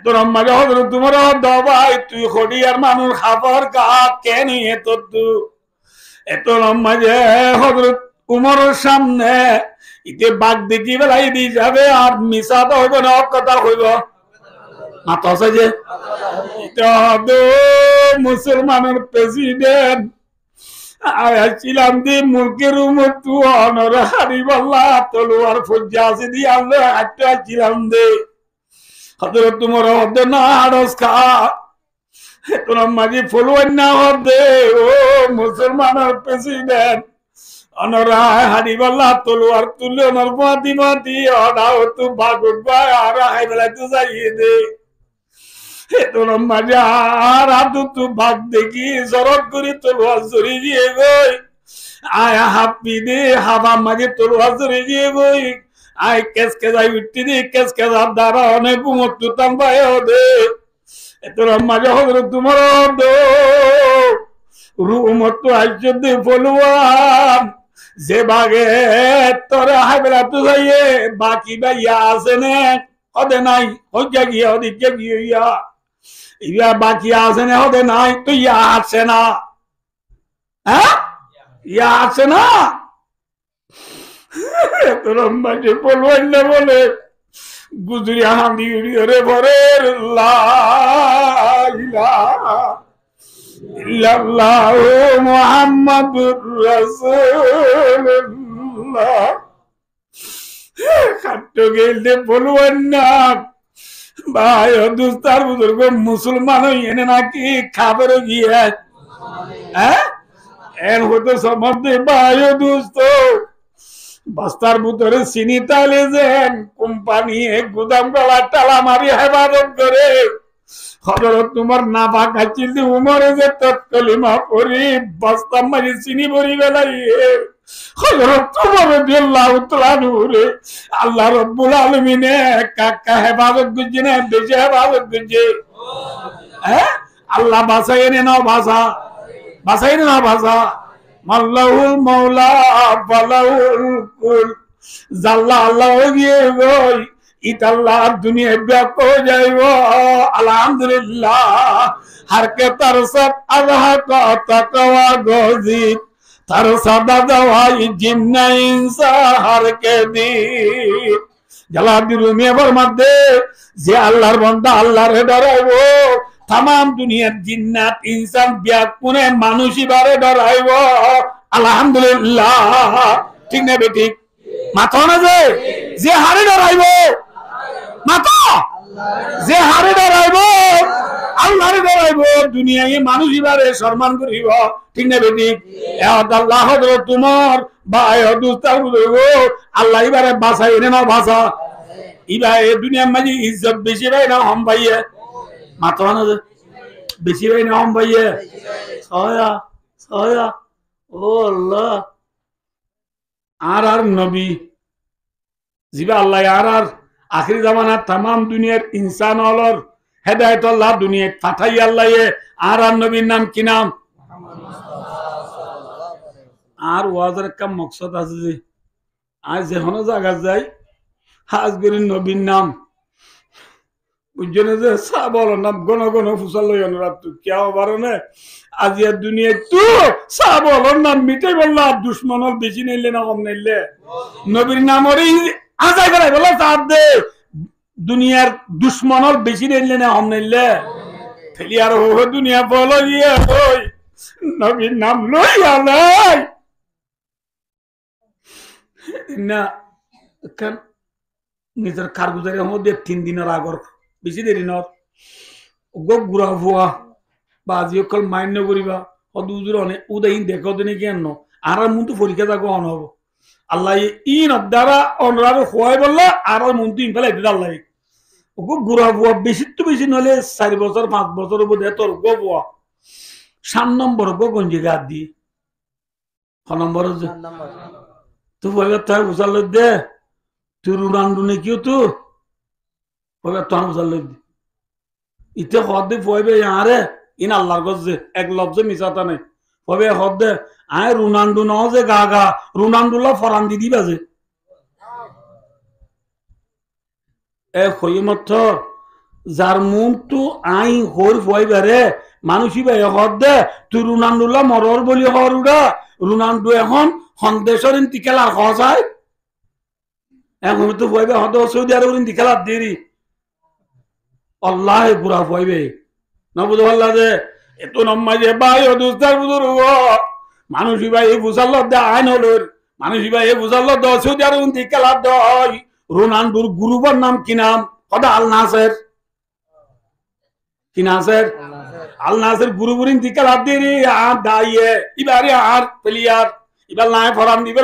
তোর আম্মাকে হজরত তোমার দবাই তুই খড়িয়ার মানুষ খাবার গা কেন এত আম্মা যে হজরত উমরের সামনে ইতে বাঘ দেখি বেলাই দি যাবে আর মিশা তো হইব না কথা হইব মাথা আছে যে মুসলমানের প্রেসিডেন্ট আছিলাম দি মুরগির মতো অনর হারি বল্লা তলোয়ার ফজ্জা আছে দি আমরা হাঁটতে আসছিলাম দে হযরত তোমার হদে না আড়স খা তোরা মাঝে ফলোয়ার না হদে ও মুসলমানের প্রেসিডেন্ট অনরা হারিবাল্লা তলোয়ার তুলে অনর মাতি মাতি অডাও তু বাগুক ভাই আর হাই বেলা তু যাইয়ে দে তোরা মাঝে আর আদু তু ভাগ দেখি জরত করি তলোয়ার জড়ি দিয়ে গই আয় হাপি দে হাবা মাঝে তলোয়ার জড়ি দিয়ে গই আয় কেস কেজাই উঠতে দি কেস কেজার দ্বারা অনেক গুমত তুতাম পাই দে তোর মাঝে হজরত তোমার রুমত আইজ দে ফলোয়ার যে বাগে তোরে হাই বেলা তু যাইয়ে বাকি ভাইয়া আছে নে হদে নাই হজ্জা গিয়া ওদিকে গিয়া ইয়া বাকি আছে না হদে নাই তো ইয়া আছে না, হ্যাঁ ইয়া আছে না তোর মাঝে বলবেন না বলে গুজরি হাঁদি রে ভরের ইল্লাল্লাহ মুহাম্মাদুর রাসূলুল্লাহ খাট্ট গেলে বলবেন না ভাই ও দুস্তার বুজুর্গ মুসলমান এনে নাকি খাবার গিয়ে হ্যাঁ এর হতে সম্বন্ধে ভাই ও দুস্ত বস্তার ভিতরে চিনি তালে যেন কোম্পানি গুদাম গলা টালা মারি হেফাজত করে হযরত তোমার না পাকাচ্ছিল উমরে যে তৎকলিমা পড়ি বস্তা মারি চিনি ভরি বেলাইয়ে হযরত তোমার রাদিয়াল্লাহু তাআলা নূরে আল্লাহ রাব্বুল আলামিন কাকা হেফাজত করছে না বেশি হেফাজত করছে হ্যাঁ আল্লাহ বাঁচাই এনে নাও বাঁচাই এনে নাও বাঁচা মাল্লাহুল মাওলা ফালাহুল কুল জাল্লা আল্লাহ গিয়ে গই ইতাল্লাহ দুনিয়া ব্যাক হয়ে যাইব আলহামদুলিল্লাহ हर के तरसत अल्लाह का तकवा गोजीत तरसदा दवाई जिन्ना इंसा हर के दी जलादी रूमिया फरमाते जे अल्लाहर बंदा अल्लाहर डराइबो तमाम दुनियार जिन्नात इंसान ब्याकुने मानुषी बारे डराइबो अल्हम्दुलिल्लाह ठीक ना बेटी माथा ना जे हारे डराइबो माथा जे हारे डराइबो আল্লাহর ডরাইবো দুনিয়ায় মানুষ ইবারে সম্মান করিব ঠিক না বেটি আল্লাহ হযরত তোমার ভাই দুস্তার বুঝবো আল্লাহ ইবারে বাঁচাই এনে না বাঁচা ইবা এই দুনিয়ার মাঝে ইজ্জত বেশি ভাই না হম ভাইয়ে মাথা না বেশি ভাই না হম ভাইয়ে ছয়া ও আল্লাহ আর নবী জিবা আল্লাহ আর আখির জামানা तमाम দুনিয়ার ইনসান হলর হেদায়েত আল্লাহ দুনিয়া পাঠাই আল্লাহ আর নবীর নাম কি নাম আর ওয়াজের একটা মকসদ আছে যে আজ যেখানে জায়গা যাই হাজগির নবীর নাম বুঝছেন যে সাবল নাম গণ গণ ফুসাল অনুরাগ তু কেউ পারো না আজ দুনিয়া তু সাবল নাম মিটাই বললা দুশ্মন বেশি নিলে না কম নিলে নবীর নাম ওরে আজাই করে বলো সাথ দে দুনিয়ার দুশ্মনর বেশি নিলে না কম নিলে ফেলি আর ও দুনিয়া বলো ইয়ে ওই নবীর নাম লইয়া নাই না কেন নিজের কারগুজারি মধ্যে 3 দিনের আগর বেশি দেরি নর গুড়া ভুয়া বা আজি অকল মান্য করিবা সদুজুর অনেক উদয়ীন দেখো দিনে কেন আর মনটো পরীক্ষা যাক অন হব আল্লাহ ইন দ্বারা অনরার হওয়াই বললা আর মনটো ইনফালে এতে আল্লাহ গুড়া ভুয়া বেশি তো বেশি নহলে 4 বছর 5 বছর বোধ তোর গো ভুয়া 7 নম্বর গো গঞ্জি গাদ দি 6 নম্বর তো বলে তাই বুঝাল দে তুই রুনান্ডু নে কিউ তু বলে তোর বুঝাল দি ইতে হদ দে পয়বে আরে ইন আল্লাহর গজে এক লফজ মিছাতা নাই পয়বে হদ দে আয় রুনান্ডু ন যে গাগা রুনান্ডুলা ফরান দি দিবা যে এ হইমত যার মুন তু আই হর পয়বে মানুষই ভাই হদ দে তুই রুনান্ডুলা মরর বলি হর উড়া রুনান্ডু এখন সন্দেশর ইন্তিকাল আর হসায় এখন তো পয়বে হদ সৌদি আরবের ইন্তিকাল আর দেরি আল্লাহ পুরা পয়বে না বুঝো আল্লাহ যে এত নম্মা যে ভাই ও দুস্তার বুঝুর মানুষই ভাই এই বুঝাল দে আইন হলোর মানুষই ভাই এই বুঝাল দ সৌদি আরব ইন্তিকাল আর দয় রোনাল্ডোর গুরুবার নাম কি নাম কদা আল নাসের কি নাসের আল নাসের গুরুবুর ইন্তিকাল আর দেরি আর দাইয়ে ইবারে আর প্লেয়ার ইবার নাই ফরাম দিবে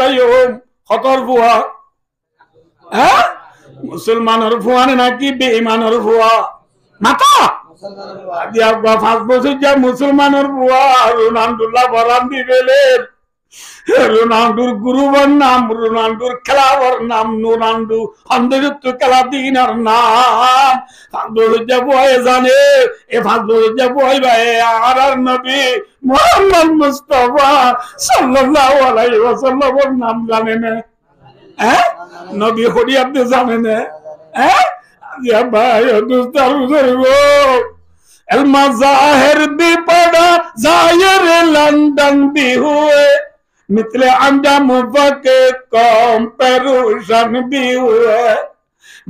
খতর ফুয়া হ্যাঁ মুসলমানের ফুয়া নাকি বেঈমানের ফুয়া মাতা দিয়া 5 বছর যা মুসলমানের ফুয়া রোনাল্ডোল্লাহ ফরাম দিবেলে রোনাল্ডোর গুরুবার নাম রোনাল্ডোর খেলাবার নাম রোনাল্ডো হন্দেরত্ব খেলা দিনার নাম 5 বছর যা বয় জানে এ 5 বছর যা বয় ভাই আর নবী মুহাম্মদ মুস্তাফা সাল্লাল্লাহু আলাইহি ওয়াসাল্লামের নাম জানে না হ্যাঁ নবী হরি আপনি জানেন না হ্যাঁ ইয়া ভাই দুস্তার বুজুর্গো এল মাজাহির भी पढ़ा जाहिर लंदन भी हुए मिथले अंजाम के कौम पे रोशन भी हुए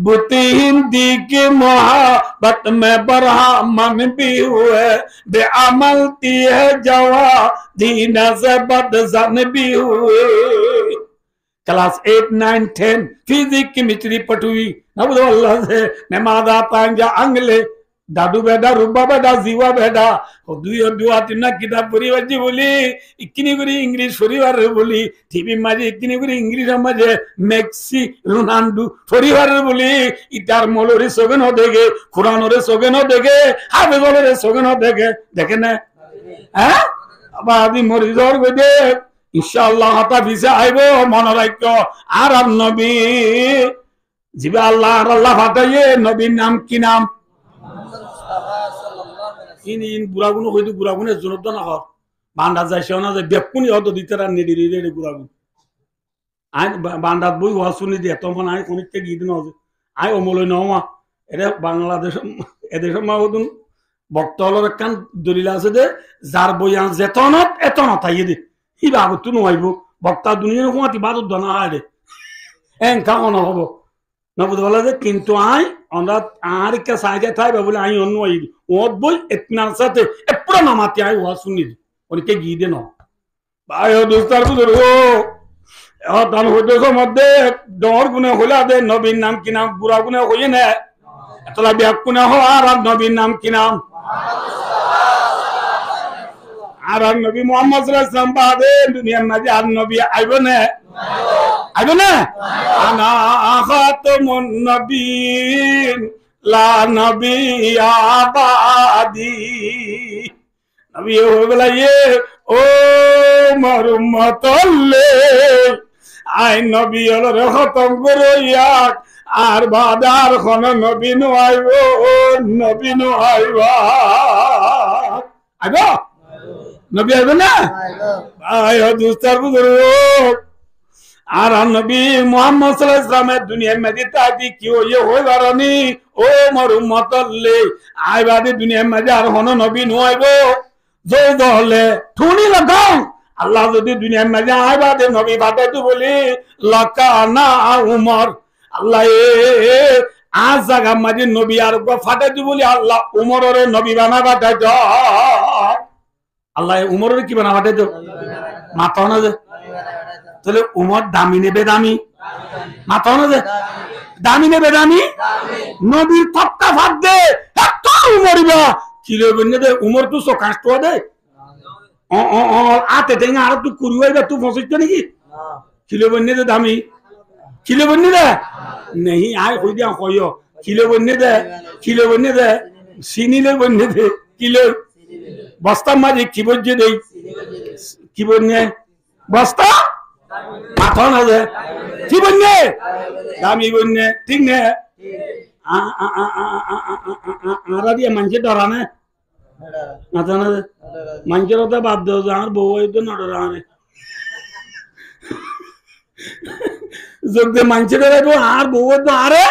बुती हिंदी की मोहब्बत में बरहमन भी हुए बेअमल थी है जवा दीन से बदजन भी हुए क्लास 8 9 10 फिजिक्स केमिस्ट्री पटुई नबुद अल्लाह से मैं मादा तांजा अंगले दादू बेटा रुबा बेटा जीवा बेटा दुआ तिना किताब पढ़ी बच्ची बोली इतनी गुरी इंग्लिश परिवार बोली टीवी माजे इतनी गुरी इंग्लिश माजे मेक्सी रोनाल्डो परिवार बोली इतार मोलोरे सोगन हो देगे कुरान रे सोगन हो देगे हाफिज रे सोगन हो देगे देखे ना हैं अब आदि मरीजोर को दे इंशाअल्लाह हाता विसा आइबो मन राखो आर नबी जिबा अल्लाह फाटाइए नबीर नाम की नाम इन बुरागुनो হইতো বুরাগুনে জনত না হর বান্ডা যাইছে না যে বেকুনি হতো দিতেরা নেডিরি রে বুরাগু আই বান্ডা বই ওয়াসুনি দে তখন আই কোনিতে গিয়ে দিন আছে আই অমলই নওয়া এরে বাংলাদেশ এদেশ মাহুদুন বক্তলর কান দলিল আছে দে যার বয়ান যেতনত এতনত আইয়ে দে হি বাবতু নইবো বক্তা দুনিয়ার কোয়াতি বাদ দনা আরে এন কামন হবো নবুদ বলা যে কিন্তু আই আমরা আর কে সাইজে থাইবে বলে আই অন্য আই ওত বই ইতনার সাথে এপুরা নামাতি আই ওয়া শুনি ওরকে গিয়ে দেন ভাই ও দোস্তার বুজুর্গ ও দান হইতো মধ্যে ডর গুনে হইলা দে নবীর নাম কি নাম বুড়া গুনে হইয়ে না এতলা ব্যাক গুনে হ আর নবীর নাম কি নাম আর নবী মুহাম্মদ সাল্লাল্লাহু আলাইহি ওয়াসাল্লাম বাদে দুনিয়ার মাঝে আর নবী আইবো না আইবো না আনা খাতামুন নবীন লা নবিয়া বাদি নবী হয়ে গেলাইয়ে ও মোর উম্মতল্লে আই নবী হলো খতম করইয়া আর বাদার কোন নবী নো আইবো নবী নো আইবা আইবো নবী আইবো না আই দোস্তার বুজুর্গ আর নবী মুহাম্মদ সাল্লাল্লাহু আলাইহি ওয়াসাল্লামের দুনিয়ার মধ্যে তাদি কি হইয়ে হই বারনি ও মোর উম্মতল্লে আইবাদি দুনিয়ার মধ্যে আর কোন নবী নইবো জয় দলে ঠুনি লাগাও আল্লাহ যদি দুনিয়ার মধ্যে আইবাদি নবী বাতাইতো বলি লাকানা উমর আল্লাহ আজ জায়গা মধ্যে নবী আর ফাটাইতো বলি আল্লাহ উমরের নবী বানা বাতাইতো আল্লাহ উমরের কি বানা বাতাইতো মাথা না যে তাহলে উমর দামি নেবে দামি মাথা না যে দামি নেবে দামি নবীর তক্তা ফাট দে এত উমরিবা কিলো বন্যে দে উমর তো কাষ্ট দে আতে তেঙ্গা আর তুই কুড়িয়ে তুই ফসিস নাকি কিলো বন্যে দে দামি কিলো বন্যে দে নেই আয় হই দিয়া কয় কিলো বন্যে দে চিনিলে বন্যে দে কিলো বস্তা মাঝে কি বলছে দেই কি বন্যে বস্তা মাথা না যে কি বন্যে দামি বন্যে ঠিক নে আরা দিয়ে মানুষের ডরা না মাথা না যে মানুষের ওটা বাদ দেও যে আমার বউ তো না ডরা আনে যোগ দিয়ে মানুষের ডরাইবো আর বউ তো আরে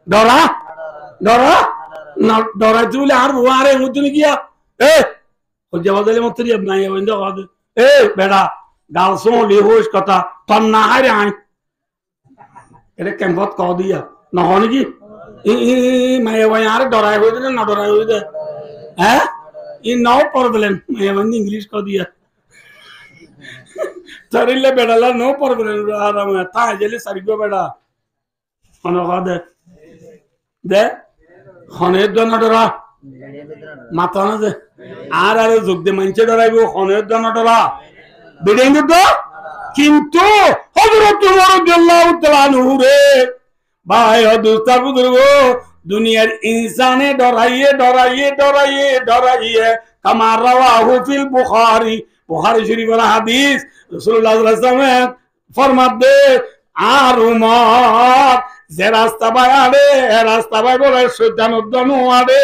ডরা ডরা না ডরাইতে বলে আর বউ আরে মতন গিয়া এ জবাদালে মত নাই এ বেড়া গাল শোলি হোস কথা তোর না হারে আই এটা কেমত কহ দিয়া নহন কি মায়ে ভাই আর ডরাই হয়ে না ডরাই হয়ে দে হ্যাঁ ই নাও প্রবলেম মায়ে ভাই ইংলিশ কহ দিয়া তারিলে বেড়ালা নো প্রবলেম আরাম তা জেলে সারিগো বেড়া কোন কহ দে খনের দ না ডরা মাথা না যে আর আরে যোগ দে মানছে ডরাইবো খনের দ না ডরা বেড়ে তো কিন্তু হযরত ওমর রাদিয়াল্লাহু তাআলা আনহু রে ভাই দোস্তার বুজুর্গ দুনিয়ার ইনসানে ডরাইয়ে ডরাইয়ে ডরাইয়ে ডরাইয়ে কামা রাওয়াহু ফিল বুখারী শরীফের হাদিস রাসূলুল্লাহ সাল্লাল্লাহু আলাইহি ওয়াসাল্লাম ফরমাতে আর উমর যে রাস্তা বাই আরে রাস্তা বাই বলে শয়তান উদ্দনু আরে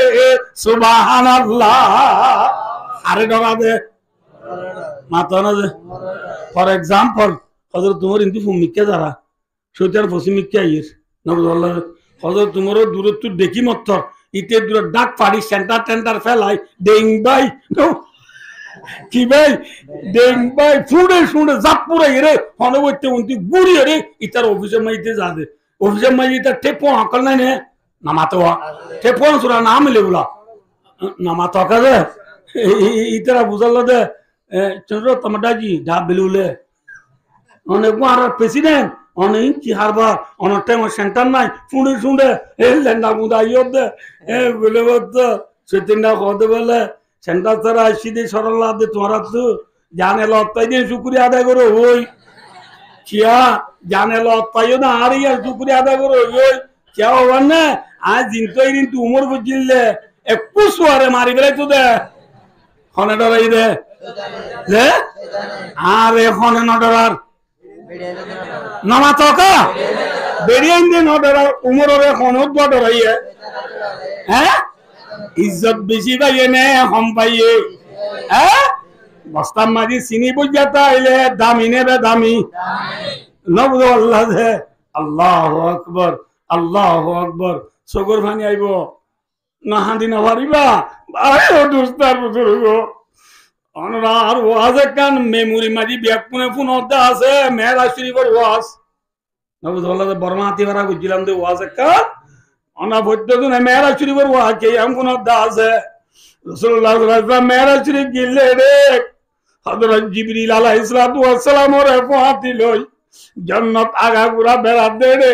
সুবহানাল্লাহ আরে ডরা দে মাথা না যে ফর এক্সাম্পল হযরত তোমার ইন্দি ফুমিকে যারা শয়তান ফসিমিকে আইর নবুল্লাহ হযরত তোমার দূরত্ব দেখি মত্তর ইতে দূর ডাক পাড়ি সেন্টার ফেলাই দেং ভাই কি ভাই দেং ভাই ফুড়ে শুনে জাপুরে রে হনবতে উন্তি গুড়ি রে ইতার অফিসে মাইতে যা দে অফিসে মাই ইতা টেপো আকল নাই নে নামাতো টেপো সুরা নাম লেবুলা নামাতো কাজে ইতারা বুঝাল দে চন্দ্র টমাটা জি ঢাপ বেলুলে অনেক আর প্রেসিডেন্ট অনেক কি হারবা অনেক টাইম সেন্টার নাই শুনে শুনে এই লেন্ডা মুদা ইয়ে এ বলে বলতো সেদিনটা কতে বলে সেন্টার ছাড়া আসি দিয়ে সরল দে তোমার তো জানে লত্তাই দিয়ে শুক্রিয়া আদায় করো ওই কিয়া জানে লত্তাইও না আর ইয়ার শুক্রিয়া আদায় করো ওই কিয়া হবার না আজ দিন তো এই দিন তুই উমর বুঝিলে একটু সোয়ারে মারি বেড়াই তো দে হনে ডরাই দে আরে হনে ন ডরার নমাতকা বেরিয়ে দিন ডরার উমরের হনত বা ডরাইয়ে হ্যাঁ ইজ্জত বেশি পাইয়ে নে হম পাইয়ে হ্যাঁ বস্তার মাঝি চিনি বুঝাতা আইলে দামি নেবে দামি নবুদ আল্লাহ দে আল্লাহু আকবার আল্লাহু আকবার সগর ভানি আইব না হাঁদি না পারিবা আরে দুস্তার বুজুর্গ অনরার ওয়াজে কান মেমোরি মাঝি ব্যাকুনে ফোন অর্ধা আছে মেরা শরীফের ওয়াজ নবুদ আল্লাহ দে বর্মা হাতি ভাড়া বুঝছিলাম দে ওয়াজে কান অনা বৈদ্য না মেরা শরীফের ওয়াজ কে এম কোন অর্ধা আছে রাসূলুল্লাহ সাল্লাল্লাহু আলাইহি ওয়াসাল্লাম মেরা শরীফ গিলে রে হযরত জিবরিল আলাইহিস সালাতু ওয়াস সালাম ওরে ফাতি লই জান্নাত আগা গুড়া বেড়া দে রে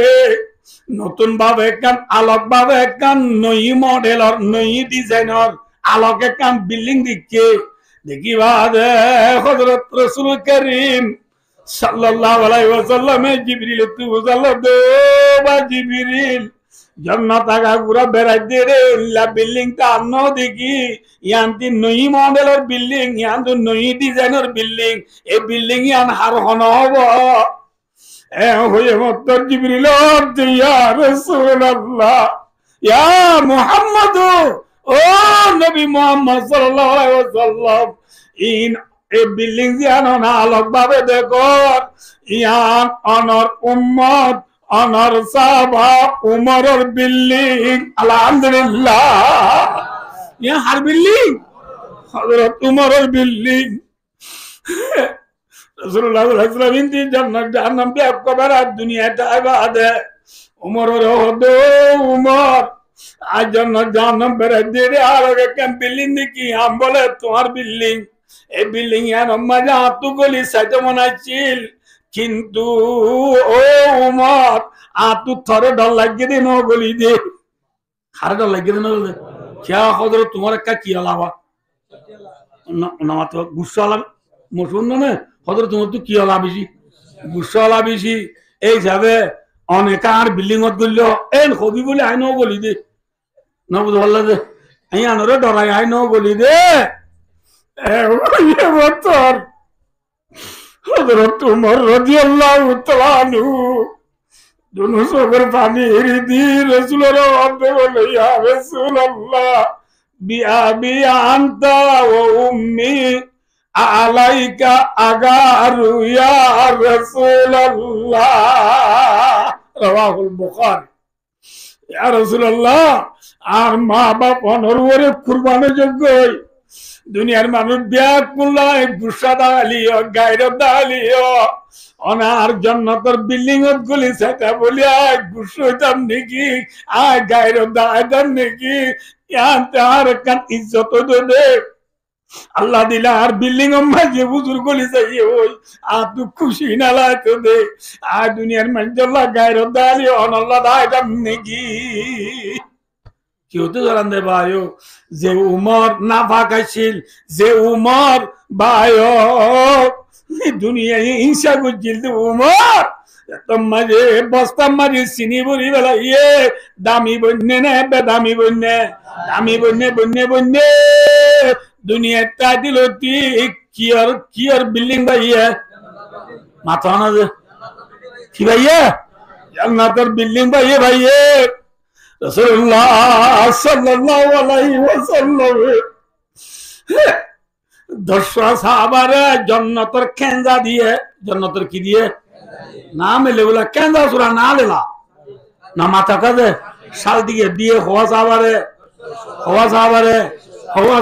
নতুন ভাবে কান আলোক ভাবে কান নই মডেলর নই ডিজাইনর আলোক কান বিল্ডিং দিকে দেখিবা দে হযরত রাসূল করিম সাল্লাল্লাহু আলাইহি ওয়াসাল্লাম জিবরিল তু বুঝালো দে বা জিবরিল জান্নাত আগা গুড়া বেড়াই দে রে লা বিল্ডিং টা আন্ন দেখি ইয়ান্তি নই মডেলর বিল্ডিং ইয়ান্ত নই ডিজাইনের বিল্ডিং এই বিল্ডিং ইয়ান হার হন হব এ হয়ে মত জিবরিল ইয়া রাসূলুল্লাহ ইয়া মুহাম্মদ ও নবী মুহাম্মদ সাল্লাল্লাহু আলাইহি ওয়াসাল্লাম ইন এই বিল্ডিং ইয়ান না আলোক ভাবে দেখো ইয়ান অনর উম্মত অনর সাহাবা উমরের বিল্ডিং আলহামদুলিল্লাহ ইয়া হার বিল্ডিং হযরত উমরের বিল্ডিং রাসূলুল্লাহ সাল্লাল্লাহু আলাইহি ওয়াসাল্লাম ইনতি জান্নাত জাহান্নাম বে কবর আর দুনিয়াটা ইবাদে উমরের হদো উমর আজ জান্নাত জাহান্নাম বেরে দে আর কেন বিল্ডিং দেখি আম বলে তোমার বিল্ডিং এই বিল্ডিং এর মজা আতু গলি সাইতে মনাইছিল কিন্তু ও উমর আতু থরে ডর লাগিয়ে দে ন গলি দে খারে ডর লাগিয়ে দে ন বলে क्या खदर तुम्हारे क्या किया लावा ना तो गुस्सा ला मशहूर ना खदर तुम्हारे तो किया ला बेशी गुस्सा ला बेशी এই যাবে অনেকার বিল্ডিং অত গল্ল এন হবি বলে আই নো গলি দে না বুঝ ভালো দে আই আনরে ডরাই আই নো গলি দে এ বতর হযরত উমর রাদিয়াল্লাহু তাআলা আনহু दोनों सोगर पानी हिरी दी रसूलर वादे बोले या रसूलल्लाह बिया बिया अंता व उम्मी आलाइका अगारु या रसूलल्लाह रवाहुल बुखारी या रसूलल्लाह আর মা বাপ অনরওরে কুরবানি যোগ্য দুনিয়ার মানুষ ব্যাকুল গুসা দালিও গায়রত দালিও অনার জান্নাতের বিল্ডিং গুলি সেটা বলিয়া গুসুতাম নাকি আর গায়রত দাইতাম নাকি ইয়ান তার কান ইজ্জত দে আল্লাহ দিলা আর বিল্ডিং মাঝে বুজুর্গ গলি চাইয়ে ওই আর তু খুশি না লাগতো দে আর দুনিয়ার মানুষ আল্লাহ গায়রত দালিও অনাল্লাহ দাইতাম নাকি কি হতে জানান দে ভাইও যে উমর না ফাঁকাইছিল যে উমর ভাইও দুনিয়া হিংসা করছিল উমর মাঝে বস্তা মাঝে চিনি বলি বেলা ইয়ে দামি বন্যে না বেদামি বন্যে দামি বন্যে বন্যে বন্যে দুনিয়া তা দিল কিয়র বিল্ডিং ভাইয়া মাথা না যে কি ভাইয়া জান্নাতের বিল্ডিং ভাইয়া ভাইয়া রাসূলুল্লাহ সাল্লাল্লাহু আলাইহি ওয়াসাল্লাম দশরা সাহাবারে জান্নাতের কেন্দা দিয়ে জান্নাতের কি দিয়ে নাম লেগুলা কেন্দা সুরা না লেলা না মাথা কাজে শাল দিয়ে হওয়া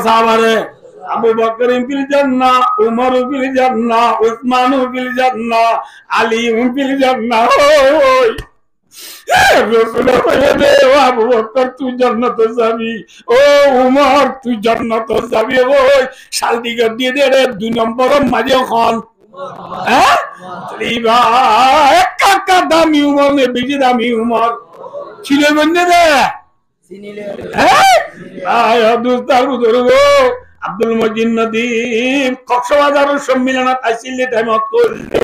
সাহাবারে আবু বকর ফিল জান্নাহ উমর ফিল জান্নাহ উসমান ফিল জান্নাহ আলী ফিল জান্নাহ ওই আবু বকর তুই জান্নাত যাবি ও উমর তুই জান্নাত যাবি ওই শাল দিয়ে দে 2 নম্বর মাঝে খন কাকা দামি উমর নে বেশি দামি উমর ছিল বন্ধে দে আব্দুল মজিদ নদীম কক্সবাজারের সম্মেলনত আসিল টাইমত করলে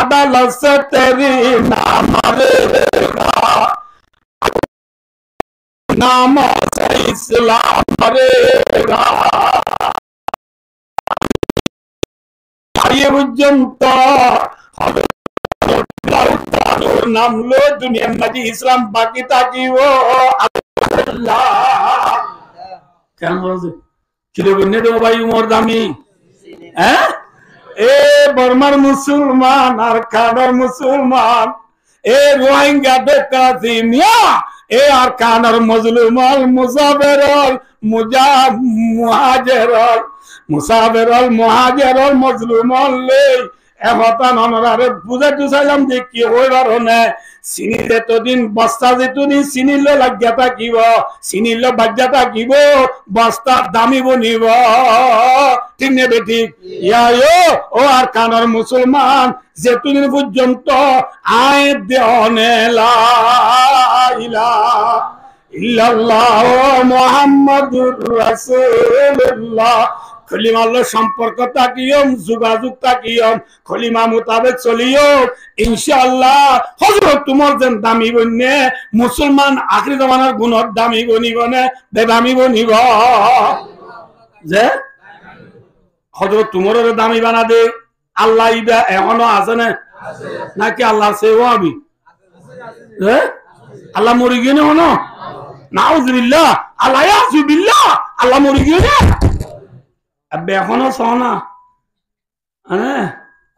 আদালত সে তেরি নাম রে নাম সে ইসলাম রে পর্যন্ত নাম লো দুনিয়ার মাঝে ইসলাম বাকি থাকিব কেন বলছে ছিল বন্যে দেবো ভাই উমর দামি হ্যাঁ এ বর্মার মুসলমান আর কানার মুসলমান এ রোহিঙ্গা বেকাতি মিয়া এ আর কানার মজলুমাল মুসাফেরল মুহাজেরল মুসাফেরল মুহাজেরল মজলুমাল লে এহতান অনরারে বুঝে টুসাইলাম যে কি হইবার হনে চিনি যেতদিন বস্তা যেতদিন চিনিলে লাগিয়া থাকিব চিনিলে বাজ্যা থাকিব বস্তা দামি বনিব ঠিক নে বেঠিক ইয়ায়ো ও আর কানার মুসলমান যেতদিন পর্যন্ত আয় দেওনে লা ইলাহা ইল্লাল্লাহ মুহাম্মাদুর রাসূলুল্লাহ খলিমাল্লাহ সম্পর্ক তাকিয়ম যোগাযোগ তাকিয়ম খলিমা মোতাবেক চলিও ইনশাআল্লাহ হযরত তোমার যেন দামি বন্যে মুসলমান আখির জামানার গুণর দামি বনিব না বেদামি বনিব যে হযরত তোমার দামি বানা দে আল্লাহ ইবা এখনো আছে না নাকি আল্লাহ সেও আমি আল্লাহ মরি গিয়ে না নাউযুবিল্লাহ আল্লাহ ইয়াযুবিল্লাহ আল্লাহ মরি গিয়ে না এখনো সনা হ্যাঁ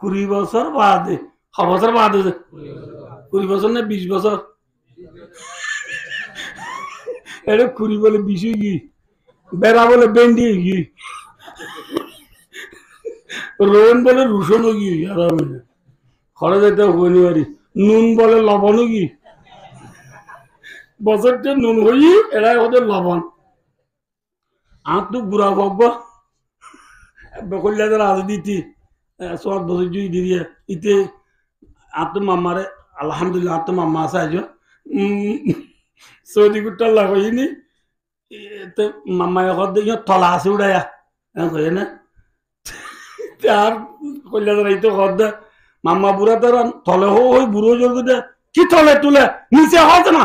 20 বছর বাদে 6 বছর বাদে 20 বছর না 20 বছর এটা 20 বলে 20 কি বেড়া বলে বেন্ডি কি রোহন বলে রুশন কি খরচ এটা হইনি পারি নুন বলে লবণ কি বছরটা নুন হই এরা ওদের লবণ আর তো গুড়া গব্ব বকল্লাদের আজ দিতি সব বছর জুই দিয়ে ইতে আর তো মামারে আলহামদুলিল্লাহ আর তো মামা আছে আজ সৌদি গুট্টা লাগাইনি তো মামা এখন দেখি তলা আছে উড়াইয়া কয়ে না আর কল্যাণের এই তো কর দে মামা বুড়া তার তলে ওই বুড়ো জল দে কি তলে তুলে নিচে হচ্ছে না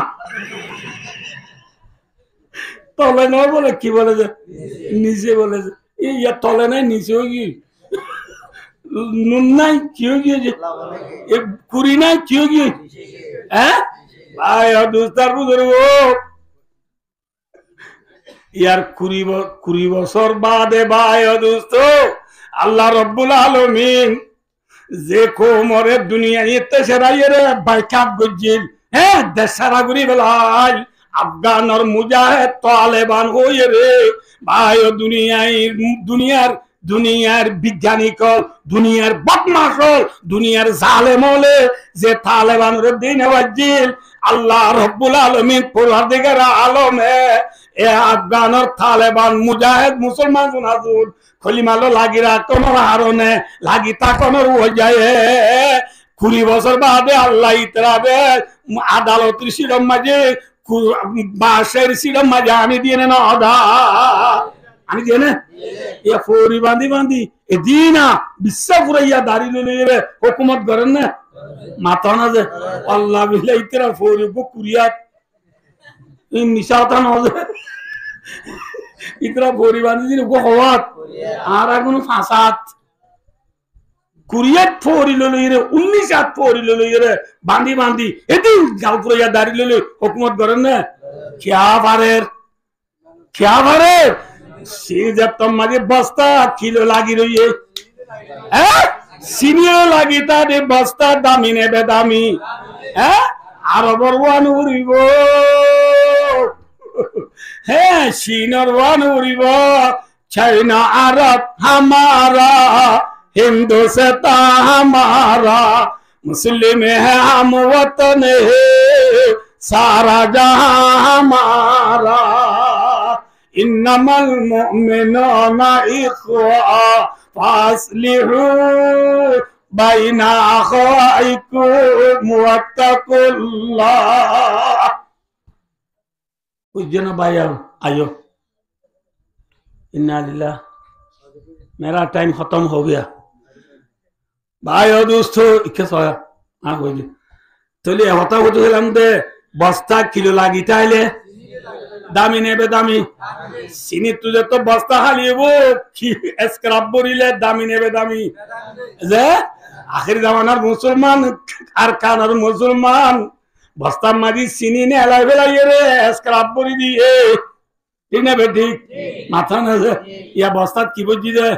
তলে নয় বলে কি বলে যে নিচে বলে যে ইয়ার তলে নাই নিচেও কি নুন নাই কিও গিয়েছে কুড়ি নাই কিও গিয়ে হ্যাঁ ভাই দুস্তার বুঝে ইয়ার 20 বছর বাদে ভাই দুস্ত আল্লাহ রব্বুল আলামিন যে কোমরে দুনিয়া ইতে সেরাইয়ে রে বাইকাত গজিল হ্যাঁ দেশারা গুরি বেলাই আফগান আর মুজাহিদ তালেবান হয়ে রে ভাই দুনিয়ার বিজ্ঞানিক দুনিয়ার বদমাশ দুনিয়ার জালেম হলে যে তালেবানের দিন ওয়াজিল আল্লাহ রব্বুল আলামিন পরওয়ারদিগার আলমে এ আফগানের তালেবান মুজাহিদ মুসলমান হাজুর খলিমালো লাগিরা কোনর হারনে লাগি তাকনর হয়ে যায় 20 বছর বাদে আল্লাহ ইতরাবে আদালতের শিরম মাঝে বাসের শিরম মাঝে আমি দিয়ে না অদা আমি দিয়ে না ইয়া ফৌরি বান্ধি এ দিনা বিশ্বাস ফুরাইয়া দাঁড়ি লইলে হুকুমত করেন না মাথা না যে আল্লাহ বিল্লাহ ইতরা ফৌরি কুরিয়াত ইন নিশাতা না ইতরা ফৌরি বান্ধি দিন গো হওয়াত আর কোনো ফাসাদ কুরিয়াত ফৌরি লইলে 19 হাত ফৌরি লইলে বান্ধি এদিন গাল ফুরাইয়া দাঁড়ি লইলে হুকুমত করেন না क्या भरे जब तुम मजे बस्ता किलो लागी रही है सीनियर लागी था दे बस्ता दामी ने बेदामी है आरबर वन उरिबो है सीनियर वन उरिबो चाइना अरब हमारा हिंदुस्तान हमारा मुस्लिम है हम वतन है सारा जहां हमारा इन्नमल मुमिनूना इख्वा ফাসলিহু বাইনা আখাইকুম ওয়াত্তাকুল্লাহ। বুঝছেন ভাই? आयो इन्ना लिल्लाह, मेरा टाइम खत्म हो गया भाई और दोस्तों। इक्के सोया हाँ बोली तो ले होता हो तो हम दे बस्ता किलो लागी टाइले दामी ने बे दामी सिनी तुझे तो बस्ता हाली वो स्क्रैप बोरीले दामी ने बे दामी जे आखिर जमानार मुसलमान আর কানার মুসলমান বস্তা মারি সিনি নে এলাই বেলা রে স্ক্রাপ বরি দিয়ে ঠিক না বেটি মাথা না যে ইয়া বস্তা কি বুঝি দে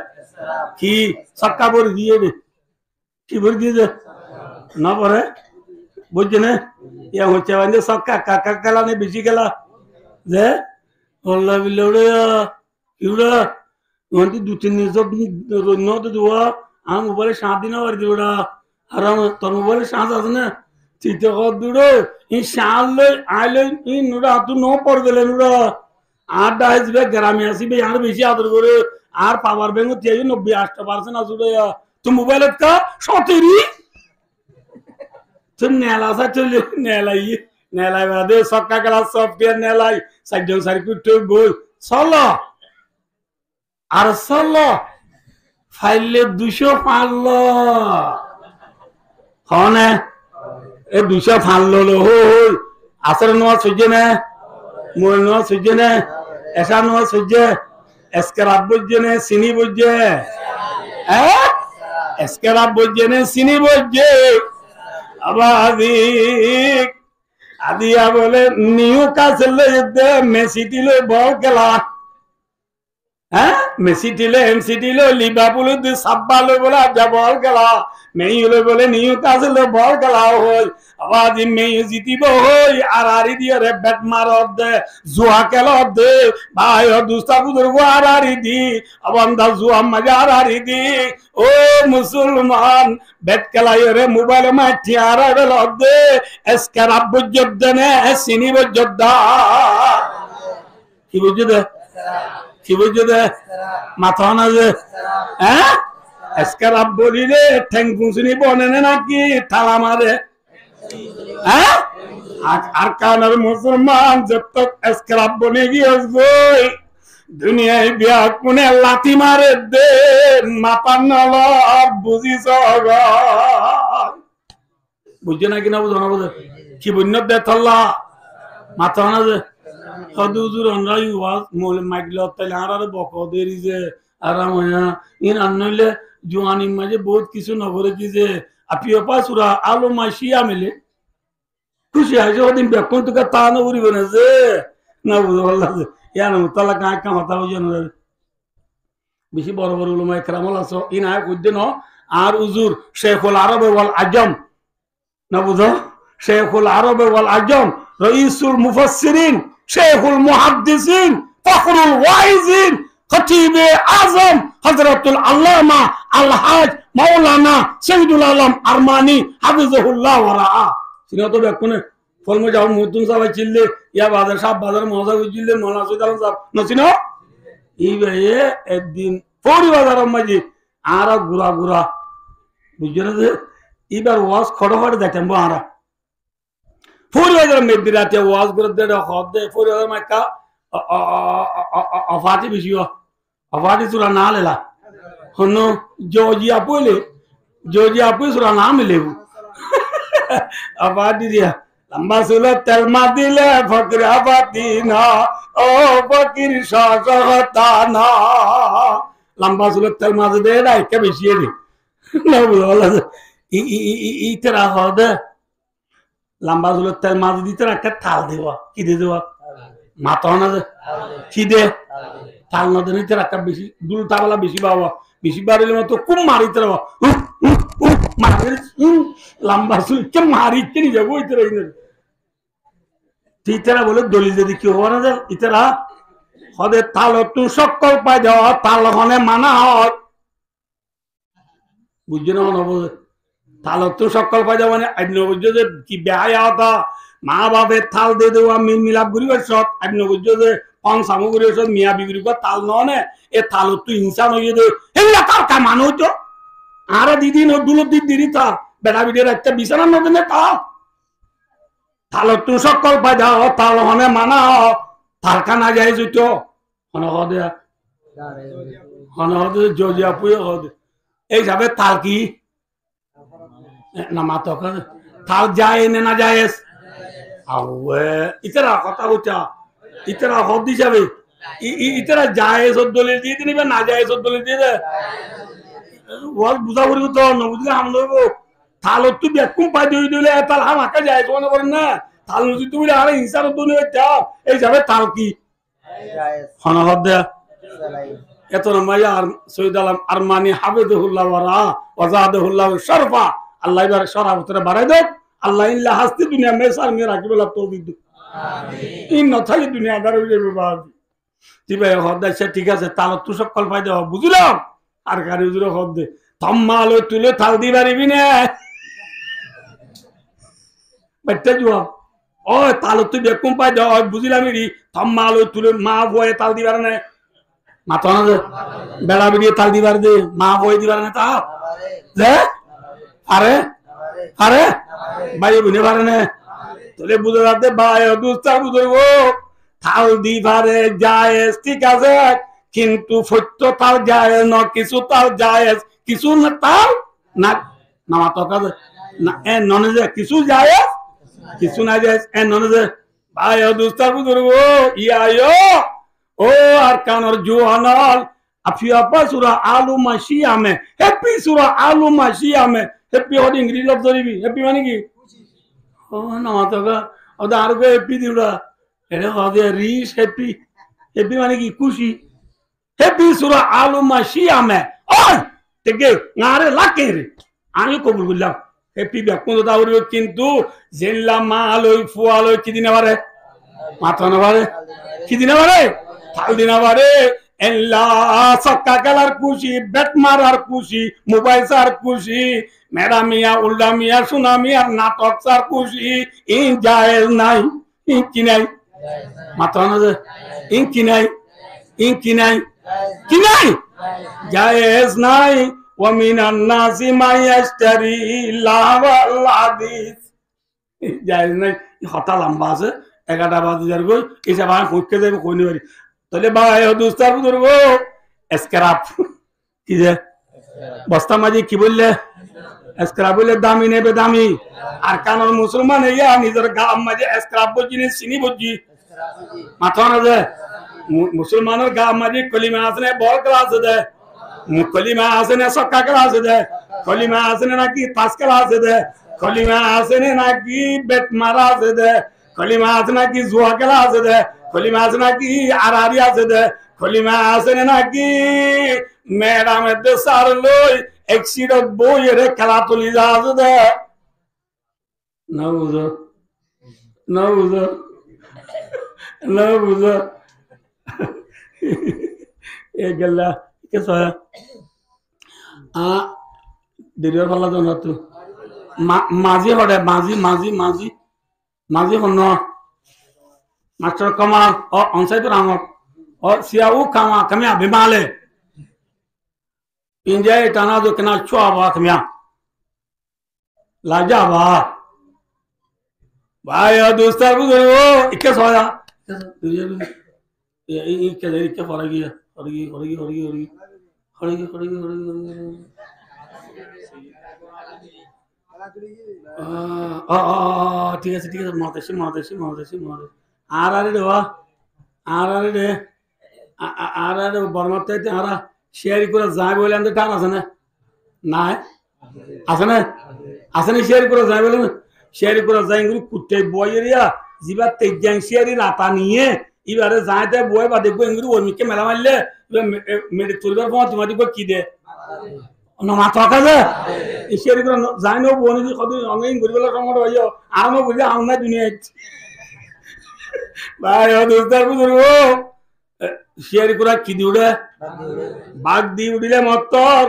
কি সক্কা বরি দিয়ে দে কি বরি দিয়ে দে না পরে বুঝছে না ইয়া হচ্ছে মানে সক্কা কাকা গেলা নে বেশি গেলা যে আল্লাহ বিল্লাহ ইউরা ওন্টি দু তিন নিজব রন্য তো দুয়া আম উপরে 7 দিন আর দিওড়া আরাম তোর উপরে 7 আছে না চিতে কর দুড়ো ই শাল আইলে ই নুরা তু নো পড় গেলে নুরা আর ডাইজবে গ্রামে আসিবে আর বেশি আদর করে আর পাওয়ার ব্যাংক দিয়ে 90-80% আসুড়ে তো মোবাইলত কা সতেরি তুই নেলা সা চলে নেলাই বাদে সক্কা গেলা সফটওয়্যার নেলাই সাইজন সার্কিট বই চলো আর চলো ফাইলে 200 পারলো হনে এ 200 ফাললো হই আসর নোয়া সহ্য না মোর নোয়া সহ্য না এসা নোয়া সহ্য স্ক্রাপ বুঝছে না সিনি বুঝছে হ্যাঁ স্ক্রাপ বুঝছে না সিনি বুঝছে আবাদিক আদিয়া বলে নিউ কাসল দে মেসি দিল বল খেলা হ্যাঁ মেসি দিলে এমসি দিল লিভারপুল দি সাব্বালো বলে যা বল খেলা মেইলে বলে নিউ কাসল বল খেলা হই আবাদি মেই জিতিব হই আর আরি দিয়ে রে ব্যাট মারত দে জুয়া খেলত দে ভাই ও দুস্তা বুজুর্গ আর আরি দি আবান্দা জুয়া মজা আর আরি দি ও মুসলমান ব্যাট খেলাই রে মোবাইল মাঠি আর বেলত দে স্ক্রাপ বুঝত দে না সিনি বুঝত দা কি বুঝত দে কি বুঝে দে মাথা না যে হ্যাঁ স্ক্রাপ বলিলে ঠ্যাং পুঁসুনি বনে নাকি থালা মারে হ্যাঁ আর কানার মুসলমান যত স্ক্রাপ বনে গিয়ে দুনিয়ায় বিয়া কোনে লাথি মারে দে মাথা নল বুঝিস বুঝছে না কিনা বুঝো না বুঝে কি বুঝ দে থাল্লা মাথা না যে হদুজুর অনরাই ওয়াজ মোল মাইগল তাইলে আর বক দেরি যে আরাম হয়া ইন আনলে জওয়ানি মাঝে বহুত কিছু নগরে কি যে আপিও পাসুরা আলো মাসিয়া মিলে খুশি আছে ওদিন বেকন তো তা না উড়িবে না যে না বুঝো আল্লাহ ইয়া না তালা কাই কাম হতা বুঝো না বেশি বড় বড় উলামা ইকরামল আছো ইন আয় কইদেন আর উজুর শেখুল আরব ওয়াল আজম না বুঝো শেখুল আরব ওয়াল আজম রাইসুল মুফাসসিরিন शेखुल मुहद्दिसिन फखरुल वाइजिन खतीबे आजम हजरतुल अल्लामा अलहाज मौलाना सईदुल आलम अरमानी हाफिजुहुल्लाह व रआ सिनो तो बेकुने फलमो जाओ मुद्दुन साहब चिल्ले या बादर साहब बादर मौजा चिल्ले मौलाना सईद आलम साहब नसिनो ई वे एक दिन फोड़ी बाजार मजी आरा गुरा गुरा बुझने दे इबार वास खड़ो खड़ो देखम आरा ফুরিয়াদের মেদিরাতে ওয়াজ করে দে হদ দে ফুরিয়াদের মাইকা আফাতি বিশিও আফাতি সুরা না লেলা হনো জর্জিয়া পইলে সুরা না মিলে আফাতি দিয়া লম্বা সুলা তেলমা দিলে ফকর আফাতি না ও ফকির শাহতা না লম্বা সুলা তেলমা দে ডাই কে বেশি দে না বলা ই তেরা হদ লম্বা জুলের তেল মাছ দিতে একটা থাল দেওয়া কি দিয়ে দেওয়া মাথা না কি দে থাল না দিতে একটা বেশি দুল তাবলা বেশি বাবা বেশি বাড়িলে মতো খুব মারিতে লম্বা চুল কে মারিতে নিয়ে যাবো ইতারা বলে দলিল যদি কি হওয়া না যায় ইতারা হদে তাল একটু সকল পাই দেওয়া তাল ওখানে মানা হয় বুঝছে না মনে হবে তাহলে তো সকল পাই যাবে মানে আপনি বুঝছো যে কি বেহায়া হতা মা বাপের থাল দিয়ে দেওয়া মিলাপ ঘুরিবার সব আপনি বুঝছো যে অন সামগ্রী সব মিয়া বিক্রি কর তাল ননে এ তাল তুই ইনসান হয়ে দে এগুলা তার কামান হইতো আর দিদিন ও দুলো দিদি তা বেড়া বিড়ের একটা বিছানার মধ্যে তা তাল তুই সকল পাই যাও তাল হনে মানা তার কানা যায় যেত হনে হদে হনে হদে জজিয়া পুয়ে হদে এই যাবে তাল কি না মাতো তাল যায় না যায় ইতারা কথা বলছা ইতারা হদ হিসাবে ইতারা যায় দলিল দিয়ে দিন না যায় দলিল দিয়ে দে বুঝা করি তো নবুঝলে হাম লইব তাল তুই বেকুম পাই দিয়ে দিলে তাল হাম আঁকা যায় মনে করেন না তাল নদী তুমি আরে হিসাব দলিল এই যাবে তাল কি হন হদ দেয়া এত মাইয়া আর সৈয়দ আলম আরমানি হাফিজুল্লাহ ওয়া ওয়াজাদুল্লাহ শরফা আল্লাহ এবার শরাফতরে বাড়াই দাও আল্লাহ ইল্লা হাসতি দুনিয়া মে সার মে রাখি বলা তৌফিক দাও ইন নথাই দুনিয়া দার হয়ে যাবে বাবা দিবে হদ দে ঠিক আছে তাল তু সব কল পাই দাও বুঝলাম আর গাড়ি উজরে হদ দে তম্মা লই তুলে তাল দি পারিবি না বেটা জুয়া ও তাল তুই বেকুম পাই দাও বুঝলাম রি তম্মা লই তুলে মা বয়ে তাল দিবার না মাথা না বেড়া বিড়িয়ে তাল দিবার দে মা বয়ে দিবার না তা দে আরে আরে ভাই বুঝে পারে না তোলে বুঝে যাতে ভাই দুস্তার বুঝবো তাল দিবারে যায় ঠিক আছে কিন্তু সত্য তাল যায় না কিছু তাল যায় কিছু না তাল না না মাথা কাজে না এ ননে যে কিছু যায় কিছু না যায় এ ননে যে ভাই দুস্তার বুঝবো ইয়া ও আর কানর জোহানাল আফিয়া পাসুরা আলু মাসিয়া মে হ্যাপি সুরা আলু মাসিয়া মে হ্যাপি হড ইংরেজি লফজ ধরিবি হ্যাপি মানে কি ও না মাতকা ওদা আর কে হ্যাপি দিউরা এটা হদে রিস হ্যাপি হ্যাপি মানে কি খুশি হ্যাপি সুরা আলু মাসিয়া মে ওই থেকে নারে লাকে রে আমি কবুল করলাম হ্যাপি বেকুন দাউরি কিন্তু জেল্লা মালই ফুয়ালই কি দিনে পারে মাথা না পারে কি দিনে পারে তাল দিনা পারে এল্লা সক্কা খেলার খুশি ব্যাট মারার খুশি মোবাইল সার খুশি মেডামিয়া উল্ডামিয়া সুনামিয়া নাটক সার খুশি ইন জায়েজ নাই ইন কি নাই মাথা না যে ইন কি নাই ইন কি নাই কি নাই জায়েজ নাই ওয়া মিনান নাসি মাইয়াশতারি লাওয়াল হাদিস জায়েজ নাই কথা লম্বা আছে 11টা বাজে গই এসে ভাই কইতে দেব কইনি পারি তাহলে ভাই দুস্তার বুঝবো স্ক্র্যাপ কি যে বস্তা মাঝে কি বললে স্ক্র্যাপ বললে দামি নেবে দামি আর কারণ মুসলমান ইয়া নিজের গাম মাঝে স্ক্র্যাপ বলছি চিনি বলছি মাথা না যে মুসলমানের গাম মাঝে কলিমা আসনে বল ক্লাস দে কলিমা আসনে সক্কা ক্লাস দে কলিমা আসনে নাকি তাস ক্লাস দে কলিমা আসনে নাকি বেট মারা আছে দে কলিমা আছে নাকি জুয়া খেলা আছে দে কলিমা আছে নাকি আড়াআড়ি আছে দে কলিমা আছে নাকি ম্যাডামের দে সার লই এক্সিডেন্ট বইয়ের খেলা তুলি যা আছে দে না বুঝো না বুঝো না বুঝো এ গেলা কে সয়া দেরিয়ার ফালা জন তো মাঝি হড়ে মাঝি মাঝি মাঝি মাঝি হন মাস্টার কমাল ও অনসাই তো রাম ও সিয়াউ কামা কামিয়া বিমালে ইন্ডিয়া টানা দো কেনা চুয়া বা কামিয়া লাজা বা ভাই দোস্তার বুঝো ইকে সয়া ইকে ইকে ফরা গিয়া হরগি হরগি হরগি হরগি হরগি হরগি হরগি ঠিক আছে ঠিক আছে মহাদেশি মহাদেশি মহাদেশি মহাদেশি আর আরে রে বা আর আরে রে আর আরে বর্মাতে আর শেয়ারি করে যায় বলে আমাদের টান আছে না নাই আছে না আছে না শেয়ারি করে যায় বলে শেয়ারি করে যায় এগুলো কুত্তে বইয়েরিয়া জিবার তেজাং শেয়ারি রাতা নিয়ে এবারে যাইতে বই বা দেখবো এগুলো ওরমিকে মেলা মারলে মেরে তুলবার পর তোমার দিকে কি দে মাথা কাজে শেয়ারি করে যাই নো বনি যে কত অনেক গরিবেলা সময় হইও আমও বুঝে আম না দুনিয়া ভাই ও দোস্তার বুঝবো শেয়ারি করে কি দিউড়ে বাঘ দি উড়িলে মত্তর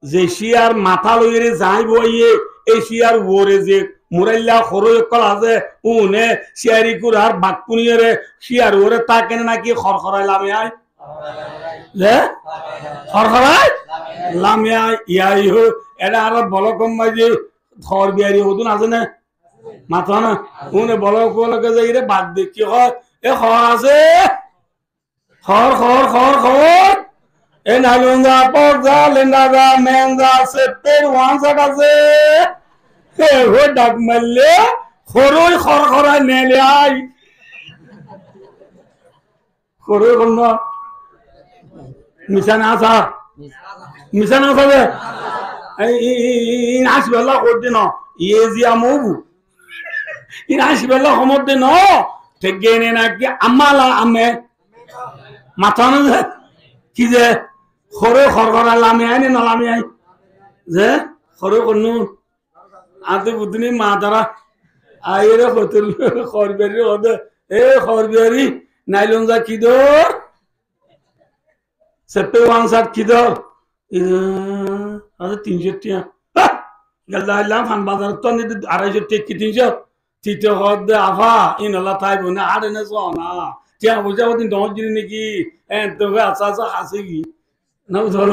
যে শিয়ার মাথা লইরে যাই বইয়ে এই শিয়ার ওরে যে মুরাইল্লা খরো কল আছে উনে শিয়ারি কুরার বাকপুনিরে শিয়ার ওরে তা কেন নাকি খরখরাই লামিয়াই যে খরখরাই লামিয়াই ইয়াই হো এটা আর বল কম যে খর বিয়ারি ওদুন আছে না মাথা না উনে বল কোলকে যাই রে বাদ দে কি হয় এ খর আছে খর খর খর খর এ নালুঙ্গা পর্দা লেন্ডাগা মেন্দা সেপের ওয়ানসাট আছে এ হো ডাক মারলে খরই খরখরাই নেলে আই খরই কোন মিশানা আসা মিশানা আসা ইন আসবেলা করতে ন ইয়ে জিয়া মবু ইন আসবেলা সমতে ন থেকে নে নাকি আমালা আমে মাথা না কি যে খরে খরখরা লামে আই নে নলামে আই যে খরে কোনু আতে বুদনি মা তারা আইরে হতল খরবেরি ওদে এ খরবেরি নাইলন যা কি দর সেপে ওয়ানসাট কি দর আচ্ছা 300 টাকা গেলাম ফান বাজার তো 250 টাকা কি 300 তৃতীয় হদ আফা ইনলা তাই বনে আর এনে না তিয়া বুঝা দিন দশ দিন নাকি তো আচ্ছা আচ্ছা হাসে কি না ধর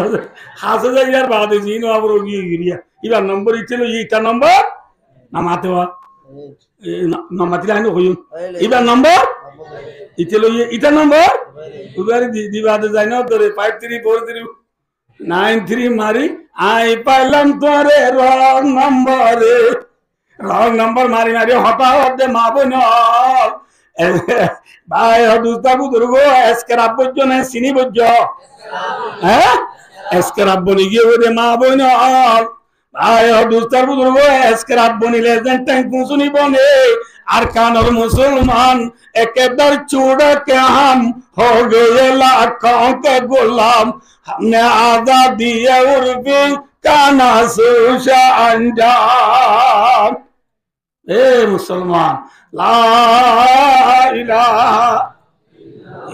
হাসে যাই আর বাদে জি নো আবার গিয়ে গিরিয়া ইবার নম্বর ইছিল ইটা নম্বর না মাতেওয়া না মাতিলা আইনো কইম ইবার নম্বর ইছিল ইটা নম্বর উগারি দিবাদে যাই না তোরে 5343 93 মারি আই পাইলাম তোরে রং নম্বর মারি মারি হঠাৎ মা বোন ভাই দুস্তাবু দুর্গো এসকেরাব বজ্জ না চিনি বজ্জ হ্যাঁ এসকেরাব বনি গিয়ে ওরে মা বোন ভাই দুস্তাবু দুর্গো এসকেরাব বনিলে যেন ট্যাঙ্ক মুসুনি বনে আর কানর মুসলমান একেদার চুড় के हम हो गए लाखों के गुलाम हमने आजादी उर्फी का नासूशा अंजाम ए मुसलमान ला इलाहा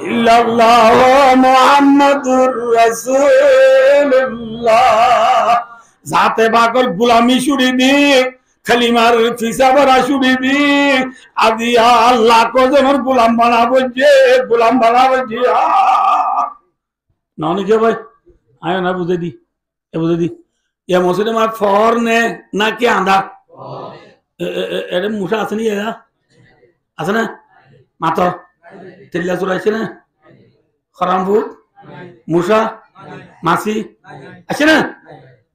इल्लल्लाह मुहम्मदुर रासूलुल्लाह जाते बाकल गुलामी छुड़ी दी खलीमार फीसा भरा छुड़ी दी आदिया अल्लाह को जनर गुलाम बनाबो जे नौनी के भाई आयो ना बुझे दी ये मौसम में फौर ने ना क्या आंधा এরে মুসা আছে নি এরা আছে না মাথা তেলিয়া চুর আছে না খরামপুর মুসা মাছি আছে না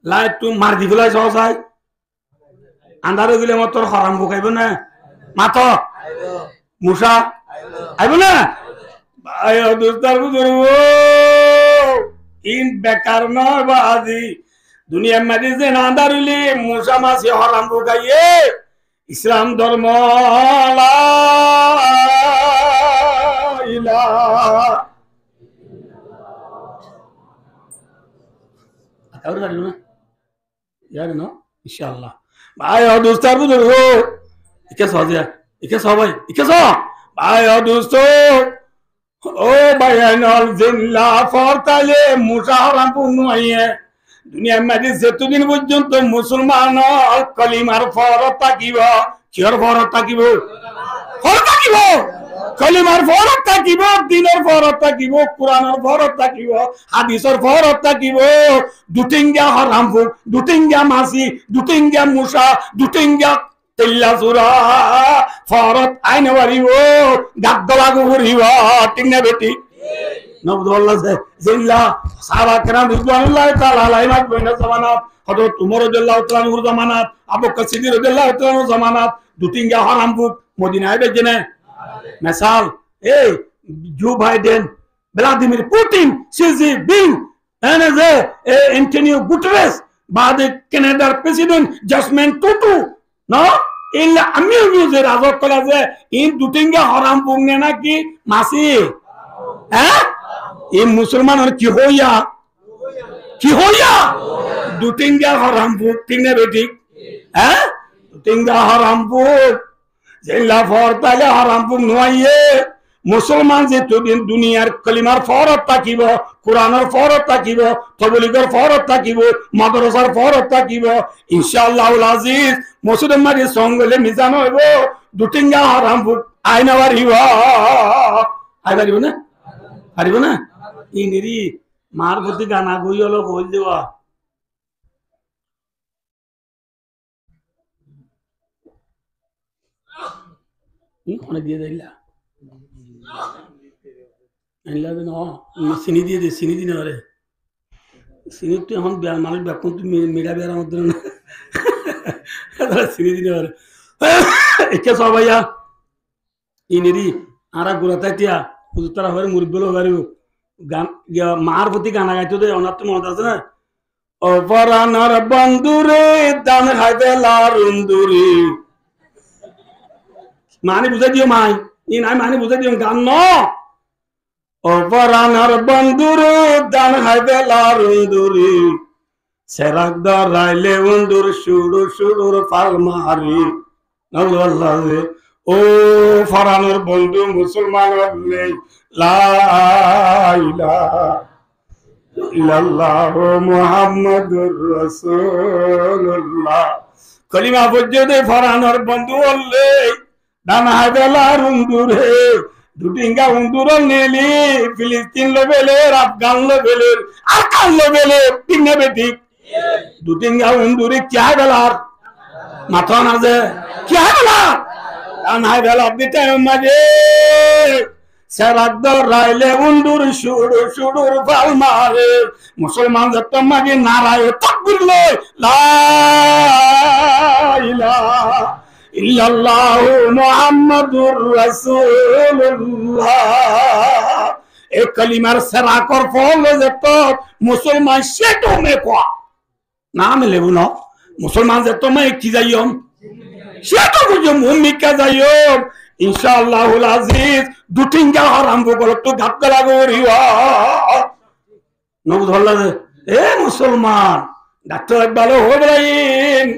লাই তুই মার দি ফেলাই সহসাই আন্ধারে গেলে আমার তোর খরামপুর খাইব না মাথা মুসা আইব না ভাই দুস্তার বুঝব ইন বেকার নয় বাজি দুনিয়ার মাঝে যে আন্ধারিলি মুসা মাছি খরামপুর খাইয়ে ইসলাম ধর্ম ইনশাআল্লাহ ভাই দুস্তার বুজুর্গ ইকে সজিয়া ইকে সবাই ইকে স ভাই দুস্ত ও ভাই আইনাল জিল্লা ফরতালে মুসা খরামপুর নুয়াইয়ে দুনিয়ার মাঝে যতদিন পর্যন্ত মুসলমান কলিমার ফরত থাকিব কিহর ফরত থাকিব কলিমার ফরত থাকিব দিনের ফরত থাকিব কোরআনের ফরত থাকিব হাদিসের ফরত থাকিব দুটিঙ্গা হারামপুর দুটিঙ্গা মাছি দুটিঙ্গা মুসা দুটিঙ্গা তেল্লা চুরা ফরত আইনে পারিব গাদ্দলাগু করিব ঠিক না বেটি নবদুল্লাহ জিল্লা সাহাবা کرام রিদওয়ানুল্লাহ তাআলা আলাইহিম বইনা জামানাত হযরত উমর রাদিয়াল্লাহু তাআলা আনহুর জামানাত আবু বকর সিদ্দিক রাদিয়াল্লাহু তাআলা আনহুর জামানাত দুটিঙ্গা হারামপুর মদিনায় বেজেনে মিসাল এই Joe Biden Vladimir Putin Xi Jinping and Antonio Guterres বাদ কানাডার প্রেসিডেন্ট জাসমিন টুটু নো ইল্লা আমিও নিউজে রাজক কলা যে ইন দুটিঙ্গা হারামপুর নে নাকি মাসি হ্যাঁ এই মুসলমান কি হইয়া দুটিঙ্গা হারামপুর ঠিক না বেটি হ্যাঁ দুটিঙ্গা হারামপুর জেলা ফরতালে হারামপুর নুয়াইয়ে মুসলমান যেতদিন দুনিয়ার কলিমার ফরত থাকিব, কোরআনের ফরত থাকিব, তবলিগের ফরত থাকিব, মাদ্রাসার ফরত থাকিব, ইনশাআল্লাহুল আজিজ মসজিদের মাঝে সঙ্গলে মিজান হইব, দুটিঙ্গা হারাম আইনা পারিব। আই পারিব না? পারিব না? ইনেরি মার প্রতি গানা গই হলো হইল দেওয়া। অনেক দিয়ে দিলা চিনি দিয়ে দে, চিনি দিনে পারে চিনি তো এখন মানুষ ব্যাকুন তুমি মেড়া বেড়ার মধ্যে না চিনি দিনে পারে একে সবাইয়া ইনেরি আরা গোড়াতে টিয়া পুজো তারা হয়ে মুরব্বল পারিব গান মার প্রতি গানা গাইতো দে অনার তো মনে আছে না অপরানার বন্ধুরে দান খাইতে লারুন্দুরি মানে বুঝাই দিও মাই ই নাই মানে বুঝাই দিও গান ন অপরানার বন্ধুরে দান খাইতে লারুন্দুরি সেরাক দরাইলে উন্দুর সুড়ু সুড়ুর পাল মারি আল্লাহ ও ফরানোর বন্ধু মুসলমান হলে লা ইলাহা ইল্লাল্লাহু মুহাম্মাদুর রাসূলুল্লাহ কলিমা পর্যদে ফরানোর বন্ধু হলে ডানা বেলার উন্দুরে দুটিঙ্গা উন্দুর নেলি ফিলিস্তিন লেভেলের আফগান লেভেলের আকাল লেভেলের তিন বেঠিক দুটিঙ্গা উন্দুরে क्या বেলার মাথা না যে क्या বেলার ডানা বেলা দিতে মাঝে সেরাক রাইলে উন্দুর সুড়ু সুড়ুর পাল মারে মুসলমান যত মাঝে নারায় তাকবীর লয় লা ইলাহা ইল্লাল্লাহু মুহাম্মাদুর রাসূলুল্লাহ এ কলিমার সেরাকর ফল যত মুসলমান সেটো মে কোয়া না মিলে না মুসলমান যত মে কি যাইম সেটো বুঝো মুমিকা যাইম ইনশাআল্লাহুল আজিজ দুটিঙ্গা আরম্ভ করো তো গাতলা লাগরিয়া নবু ধরলা এ মুসলমান ডাক্তার ভালো হইরাইন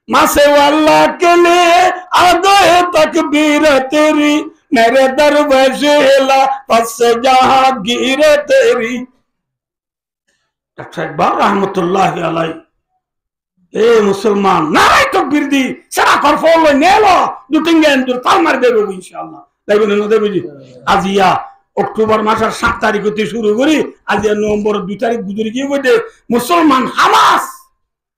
मासे वाला के लिए आ गए तकबीर तेरी मेरे दरवाज़ेला पस जहां गिरे तेरी डॉक्टर इकबाल रहमतुल्लाहि अलैहि ए मुसलमान नारे तकबीर दी सारा कर फॉलो नेलो दुटिंगे अंदर ताल मार देबो इंशाअल्लाह দেখবেন না দেবজি আজিয়া অক্টোবর মাসের 7 তারিখ হতে শুরু করি আজিয়া নভেম্বর 2 তারিখ গুজরি গিয়ে বইতে মুসলমান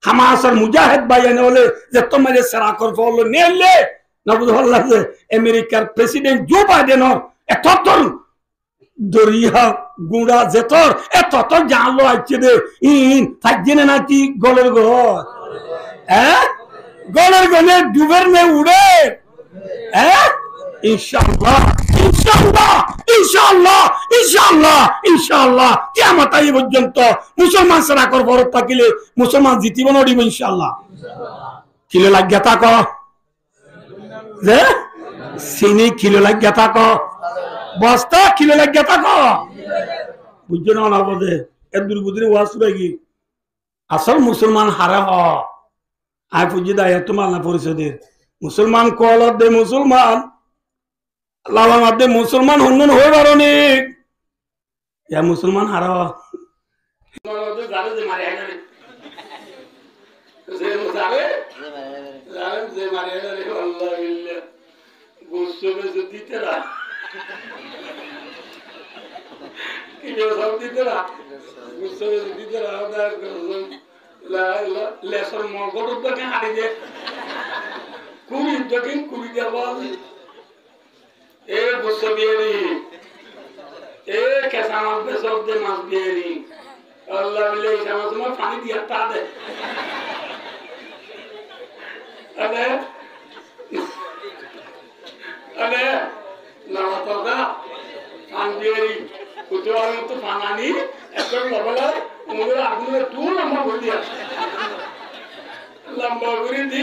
হামাসের মুজাহিদ বাইয়ানে হলে যে তোমাদের সেরাকর ফলো নেলে নবুল্লাহ যে আমেরিকার প্রেসিডেন্ট জো বাইডেন এততর দরিয়া গুড়া যেতর এততর জানলো আইছে দে ইন থাকজেনে নাকি গলের ঘর হ্যাঁ গলের গলে ডুবের মে উড়ে হ্যাঁ ইনশাআল্লাহ ইনশাআল্লাহ ইনশাআল্লাহ ইনশাআল্লাহ ইনশাআল্লাহ কিয়ামত আই পর্যন্ত মুসলমান সেরাকর বরত থাকিলে মুসলমান জিতিব নড়িব ইনশাআল্লাহ কিলো লাগিয়া থাক যে চিনি কিলো লাগিয়া থাক বস্তা কিলো লাগিয়া থাক বুঝছো না না বোধে এর দুর্বুদ্রি ওয়াজ কি আসল মুসলমান হারা হ আই পুজি দায় তোমার না পরিষদের মুসলমান কল দে মুসলমান লাভান আদে মুসলমান হন্নন হয়ে পারনি ইয়া মুসলমান হারা লেসর মগর হারি যে কুড়ি দক্ষিণ কুড়ি দেওয়া ए गुस्सा बेरी ए कैसा मत बेसब दे मत बेरी अल्लाह बिल्ले समझ में पानी दिया ता दे अरे ना तो का पानी बेरी कुतवाल तो पानी একদম লবলা ওগুলো আগুনে তু লম্বা করে দিয়া লম্বা করে দি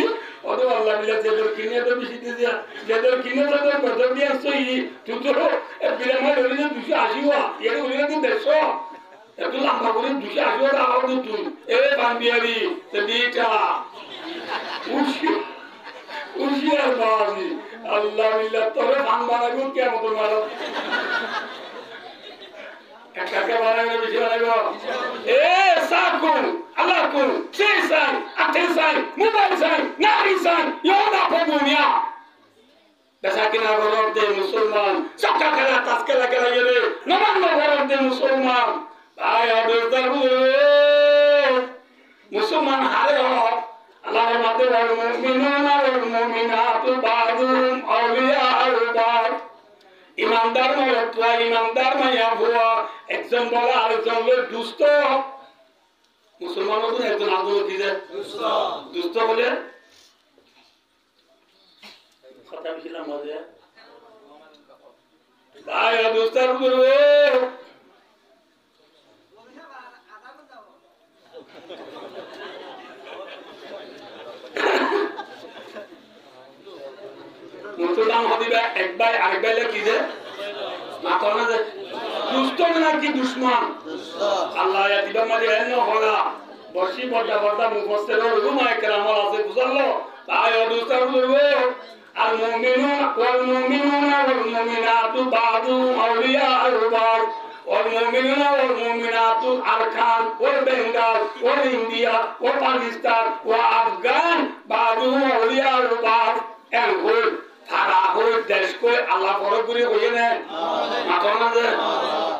ওতো আল্লাহ বিল্লাহ যেদর কিনে তো বেশি দিয়া যেদর কিনে তো কত দিয়া সই তুই তো বিরামা ধরে 280 ওয়া এর উনি তো 150 এত লম্বা করে 280 ওয়া আও তুই এ বান্দিয়ারি তে দিটা উশি আর বাজি আল্লাহ বিল্লাহ তোরে ভান বানাইবো কিয়ামতের মারো কাকে বানাইবে বেশি বানাইবো এ সাকুন আল্লাহ কুন সেই সাই আতে সাই মোবাইল সাই নারী সাই ইয়োনা পগুনিয়া দেশাকিনা গরম দে মুসলমান সক্কা খেলা তাসকেলা খেলা গেলে নবান্ন গরম দে মুসলমান ভাই আদরদার মুসলমান হারে আল্লাহ মাতে ওয়াল মুমিনুনা ওয়াল মুমিনাতু বাযুহুম আউলিয়াউ বায ইমানদার মাওয়া ইমানদার মাইয়া ভুয়া একজন বলে আরেকজন লোক দুষ্ট মুসলমানও তো একজন আদর দিছে দুষ্ট দুষ্ট বলে কথা বলছিলাম মজা ভাই দুস্তার করবে মুসলমান হদিবা এক ভাই আরেক ভাই কি যে মাথা না যে দুষ্ট নাকি দুশমন আল্লাহ দিবা মাঝে এন হলা বসি বড়া বড়া মুফসসির রুমায় কেরামল আছে বুঝালো ভাই দুস্তার করবে المؤمنون والمؤمنون والمؤمنات بعضهم أولياء بعض والمؤمنون والمؤمنات أركان والبنغال والإنديا وباكستان وأفغان بعضهم أولياء بعض الغول তারা হই দেশ কই আল্লাহ পরগুরি হইয়ে না মাথা না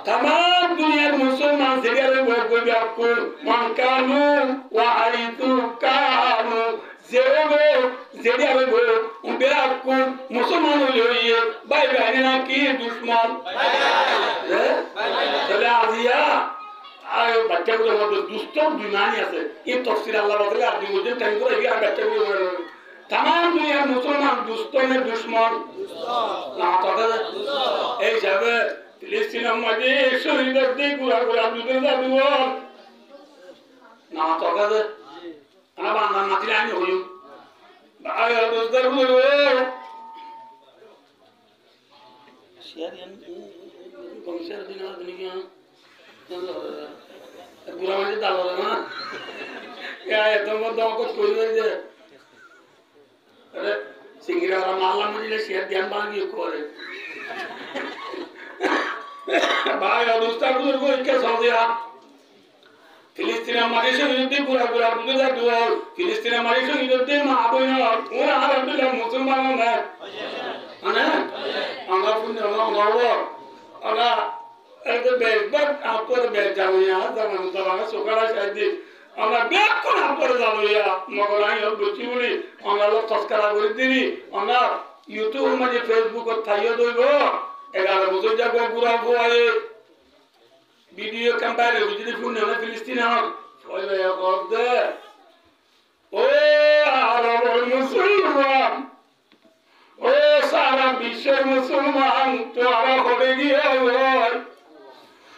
तमाम দুনিয়ার মুসলমান যেখানে বই ব্যাকুল মান কানু ওয়া আইতু কানু যেবে যেদিয়াবে বই ব্যাকুল মুসলমান হইয়ে ভাই ভাই না কি দুশমন তাহলে আজিয়া আর বাচ্চাগুলোর মধ্যে দুষ্ট দুনানি আছে এই তাফসীর আল্লাহ বলে আপনি বুঝেন টাইম করে এই বাচ্চাগুলো तमाम दुनिया मुसलमान दुष्टों में दुश्मन ना तो ऐ जब फिलिस्तीन मजे शहीद दे पूरा पूरा दूसरे का दुआ ना तो अना बांधा नाती लाइन हो यू बाया दोस्तर बोलो शेयर कौन से दिन आ दिन क्या पूरा मजे डालो ना क्या है तुम बताओ कुछ कोई नहीं दे अरे सिंगरा वाला माला मुझे शेयर ध्यान बांगी करे भाई और दोस्ता बुजुर्ग को क्या समझ दिया फिलिस्तीन हमारे से युद्ध पूरा पूरा बुजुर्ग दुआ फिलिस्तीन हमारे से युद्ध में आप ही ना वो अल्हम्दुलिल्लाह मुसलमानों में है ना अंगा पुण्य अंगा वो अंगा ऐसे बेबक आप पर बैठ जाओ यहाँ जमाने जमाने सुखाड़ा शायद আমরা বেকুন করে যাবো ইয়া মগলাই বুঝি বলি আমরা লোক তস্করা করে দিবি আমরা ইউটিউব মানে ফেসবুকত থাইও দইব 11 বছর যাবো পুরা গোয়ে ভিডিও ক্যাম্পারে বুঝি ফোন না ফিলিস্তিন হন ওই ভাই করতে ও আরব মুসলমান ও সারা বিশ্বের মুসলমান তো আরা করে গিয়ে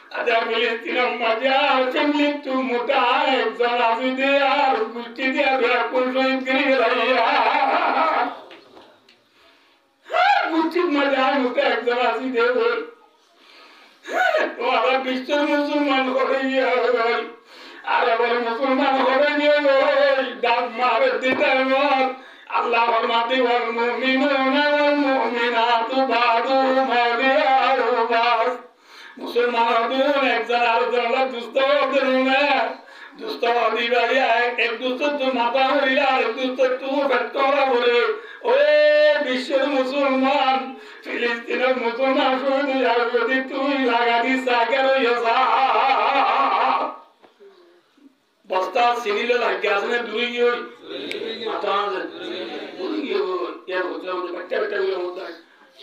ada Filipina majar family tu muda exam azide ar gusti dia biar pun kiri raya gusti majar muda exam azide bol to ara bishwar musulman hore gaya ara musulman hore gaya dab mare dita mar Allah farmati wal mu'minuna wal mu'minatu ba'duhum awliya'u ba'd मुसलमानों एक जरा जरा दोस्तों दिलने दोस्तों दीवारी एक दोस्तों तू माता हो रिला एक दोस्तों तू फटकोरा बोले ओए विश्व मुसलमान फिलिस्तीन मुसलमान शुरू यार यदि तू लगा दी सागर ये सा बस्ता सिनीले लग गया उसने दूरी की हुई माता ने दूरी की हुई यार होता है बच्चे बच्चे भी होता है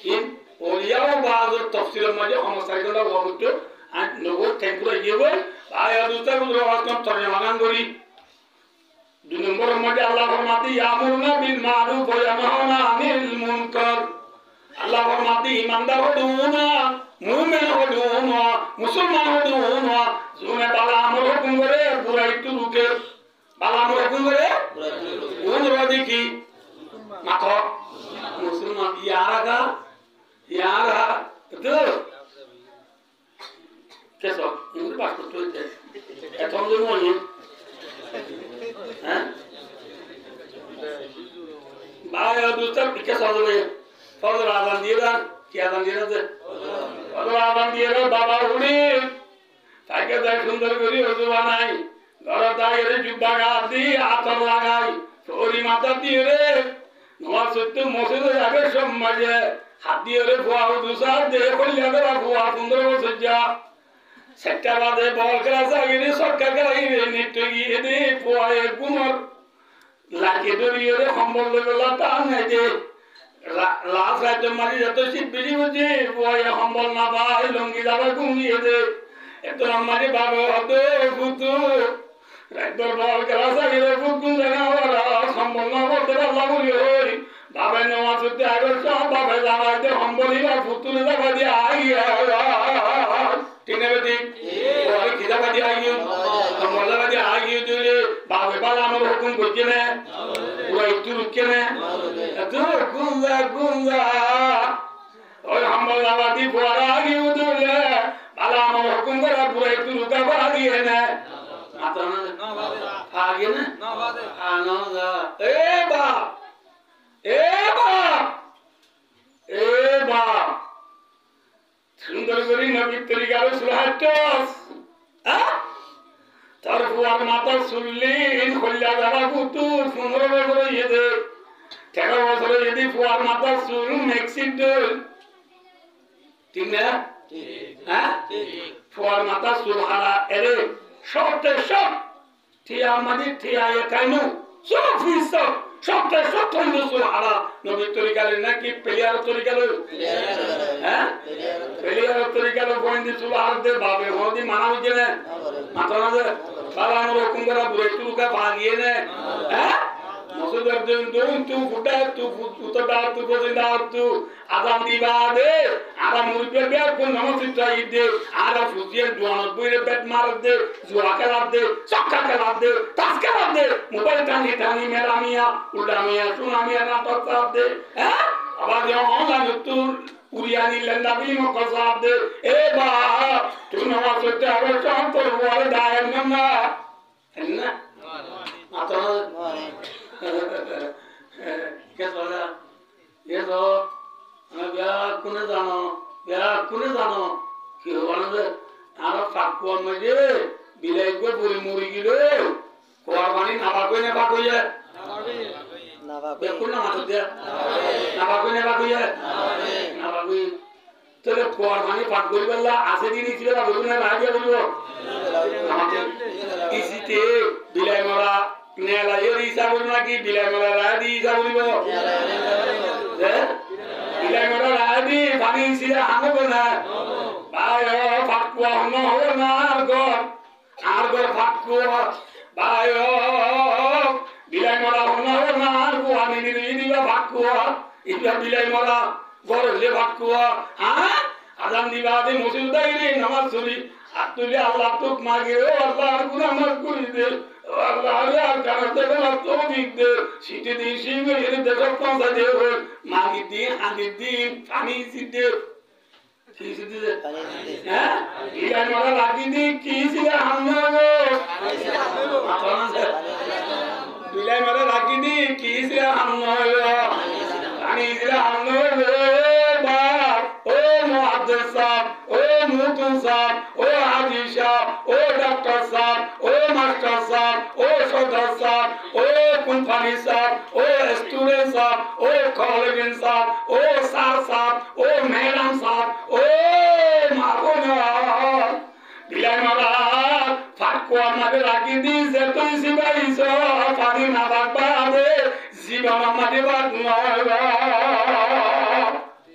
इन ওলিয়াও বাজর তাফসীরের মাঝে সমস্যাগুলো বলতো আর নগর টেম্পুরা গিয়ে আয়া দুটা গুলো আজকাল তরজমা গান করি দুই নম্বরের মধ্যে আল্লাহ ফরমাতে ইয়ামুরুনা বিল মারুফ ওয়া ইয়ানহাউনা আনিল মুনকার আল্লাহ ফরমাতে ঈমানদার হদুনা মুমিন হদুনা মুসলমান হদুনা জুনে বালা আমল হুকুম করে বুরাই টু রুকে বালা আমল হুকুম করে কোন রদি কি মাথা মুসলমান ইয়ারাগা यारा तो कैसा इनके पास तो है ऐसा हम लोग नहीं हैं बाय और दूसरा कैसा हो गया ফজর আজান দিয়ে দেন কি আজান দিয়ে আছে ফজর আজান দিয়ে বাবা উনি তাকে দেখ সুন্দর করে ওজু বানাই ঘরে দাঁড়িয়ে জুব্বা গাছ দিয়ে আতর লাগাই সরি মাথা দিয়ে রে তোমার সত্য মসজিদে যাবে সব মাঝে হাত দিয়ে রে ভুয়া দুসার দিয়ে করলে ভুয়া সুন্দর সজ্জা সেটা বাদে বল খেলা চাগিয়ে সরকার গিয়ে নিত্য গিয়ে দে পোয়ায় গুমর লাঠি ধরিয়ে রে সম্বল গেলা টান যে লাশ রাইতে মারি যত শীত বেশি বুঝি পোয়ায় সম্বল না পাই লঙ্গি যাবে ঘুমিয়ে দে এত মারি বাবা হতে বুতু রাইতর বল খেলা চাগিয়ে বুকুন জানা সম্বল না করতে পারলাম ওই বাবা নেওয়া সত্যি আগের সব বাবা জানাইতে সম্বলই বা পুতুলে যাবা দিয়ে আইয়া ঠিক না বেটি ওই খিদাবা দিয়ে আইও মজাবা দিয়ে আইও দিলে বাবা বাবা আমার হুকুম করছে না ওই একটু রুখছে না এত গুঞ্জা গুঞ্জা ওই সম্বল যাবা দিয়ে পড়া আইও দিলে বাবা আমার হুকুম করা পুরো একটু রুকা করা দিয়ে না মাত্র না আগে না না এ বাপ এ বাপ এ বাপ সুন্দর করে নবীর তরিকার সুলহাটস তার ফুয়ার মাথা শুনলেন কল্যা যারা কুতু 15 বছর ইয়েদে 13 বছর যদি ফুয়ার মাথা শুন মেক্সিড ঠিক না হ্যাঁ ফুয়ার মাথা শুন হারা এরে সবতে সব ঠিয়া মাদি ঠিয়া একাইনু সব ফিসব সবটা সব হইল শুন হারা নবীর তরিকার নাকি প্লেয়ার তরিকার হ্যাঁ প্লেয়ার তরিকার বন্ধি শুন আর দে বাবে হদি মানা হইছে না মাথা না দে বাবা আমার হুকুম করা বুড়ে টুকা ভাগিয়ে নে হ্যাঁ মসুদের দিন তু ফুটা তু ফুটা তু বজিন্দা তু আদাম দিবা দে আরা মুরবে বে কোন নমস্তে চাই দে আরা ফুজিয়ে দুয়ানত বইরে বেট মার দে জুয়া খেলা দে চক্কা খেলা দে তাস খেলা দে মোবাইল টানি টানি মেরা মিয়া উল্টা মিয়া সুনা মিয়া নাটক করা দে হ্যাঁ আবার যে অনলাইন তু উড়িয়ানি লেন্দাবি মকসা দে এ বা তু নমস্তে আরে শান্ত বলে দায় না না মাতা কে বলা ये तो मैं ब्याह कुने जानो कि होने दे आरा फाको मजे बिलाई को पूरी मुरी गिलो कुर्बानी ना बाको है ना बाको कुल ना मत दे ना बाको तेरे कुर्बानी फाट गोली वाला आसे दिन इसी वाला बोलूँ ना राजा बोलूँ इसी ते बिलाई मरा नेला ये रीसा बोलना कि बिलाई मरा राजी रीसा बोलिबो बिलाई मरा राजी पानी इसी आने बोलना बायो फाटकुआ हम हो ना आर्गो फाटकुआ बायो बिलाई मरा हम हो ना आर्गो आने नहीं फाटकुआ इधर बिलाई मरा गोर ले फाटकुआ हाँ आदम दीवादे मुसीबत ही नमाज सुनी अतुल्य अल्लाह तुक मांगे ओ अल्लाह गुनाह माफ कर दे अल्लाह यार करते ना तो भी दे सीटे दी सीमे ये देखो कौन सा दे हो मांगी दी आगे दी पानी सीटे किसी दे हैं ये हमारा लागी दी किसी का हमने वो कौन सा बिलाई मेरा लागी दी किसी का हमने वो पानी सीधा हमने वो ओ मुहद्दिस साहब ओ मुतन साहब ओ हाजी साहब ओ डॉक्टर साहब ओ मास्टर साहब ओ सदर साहब ओ कुंफानी साहब ओ स्टूडेंट साहब ओ कॉलेज साहब ओ सर साहब ओ मैडम साहब ओ मागोना बिलाई माला फाटको আমাদের রাখি দিয়েছে তুই সিবাইছ পানি না বাবা দে জীবন আমাদের বাদ নয়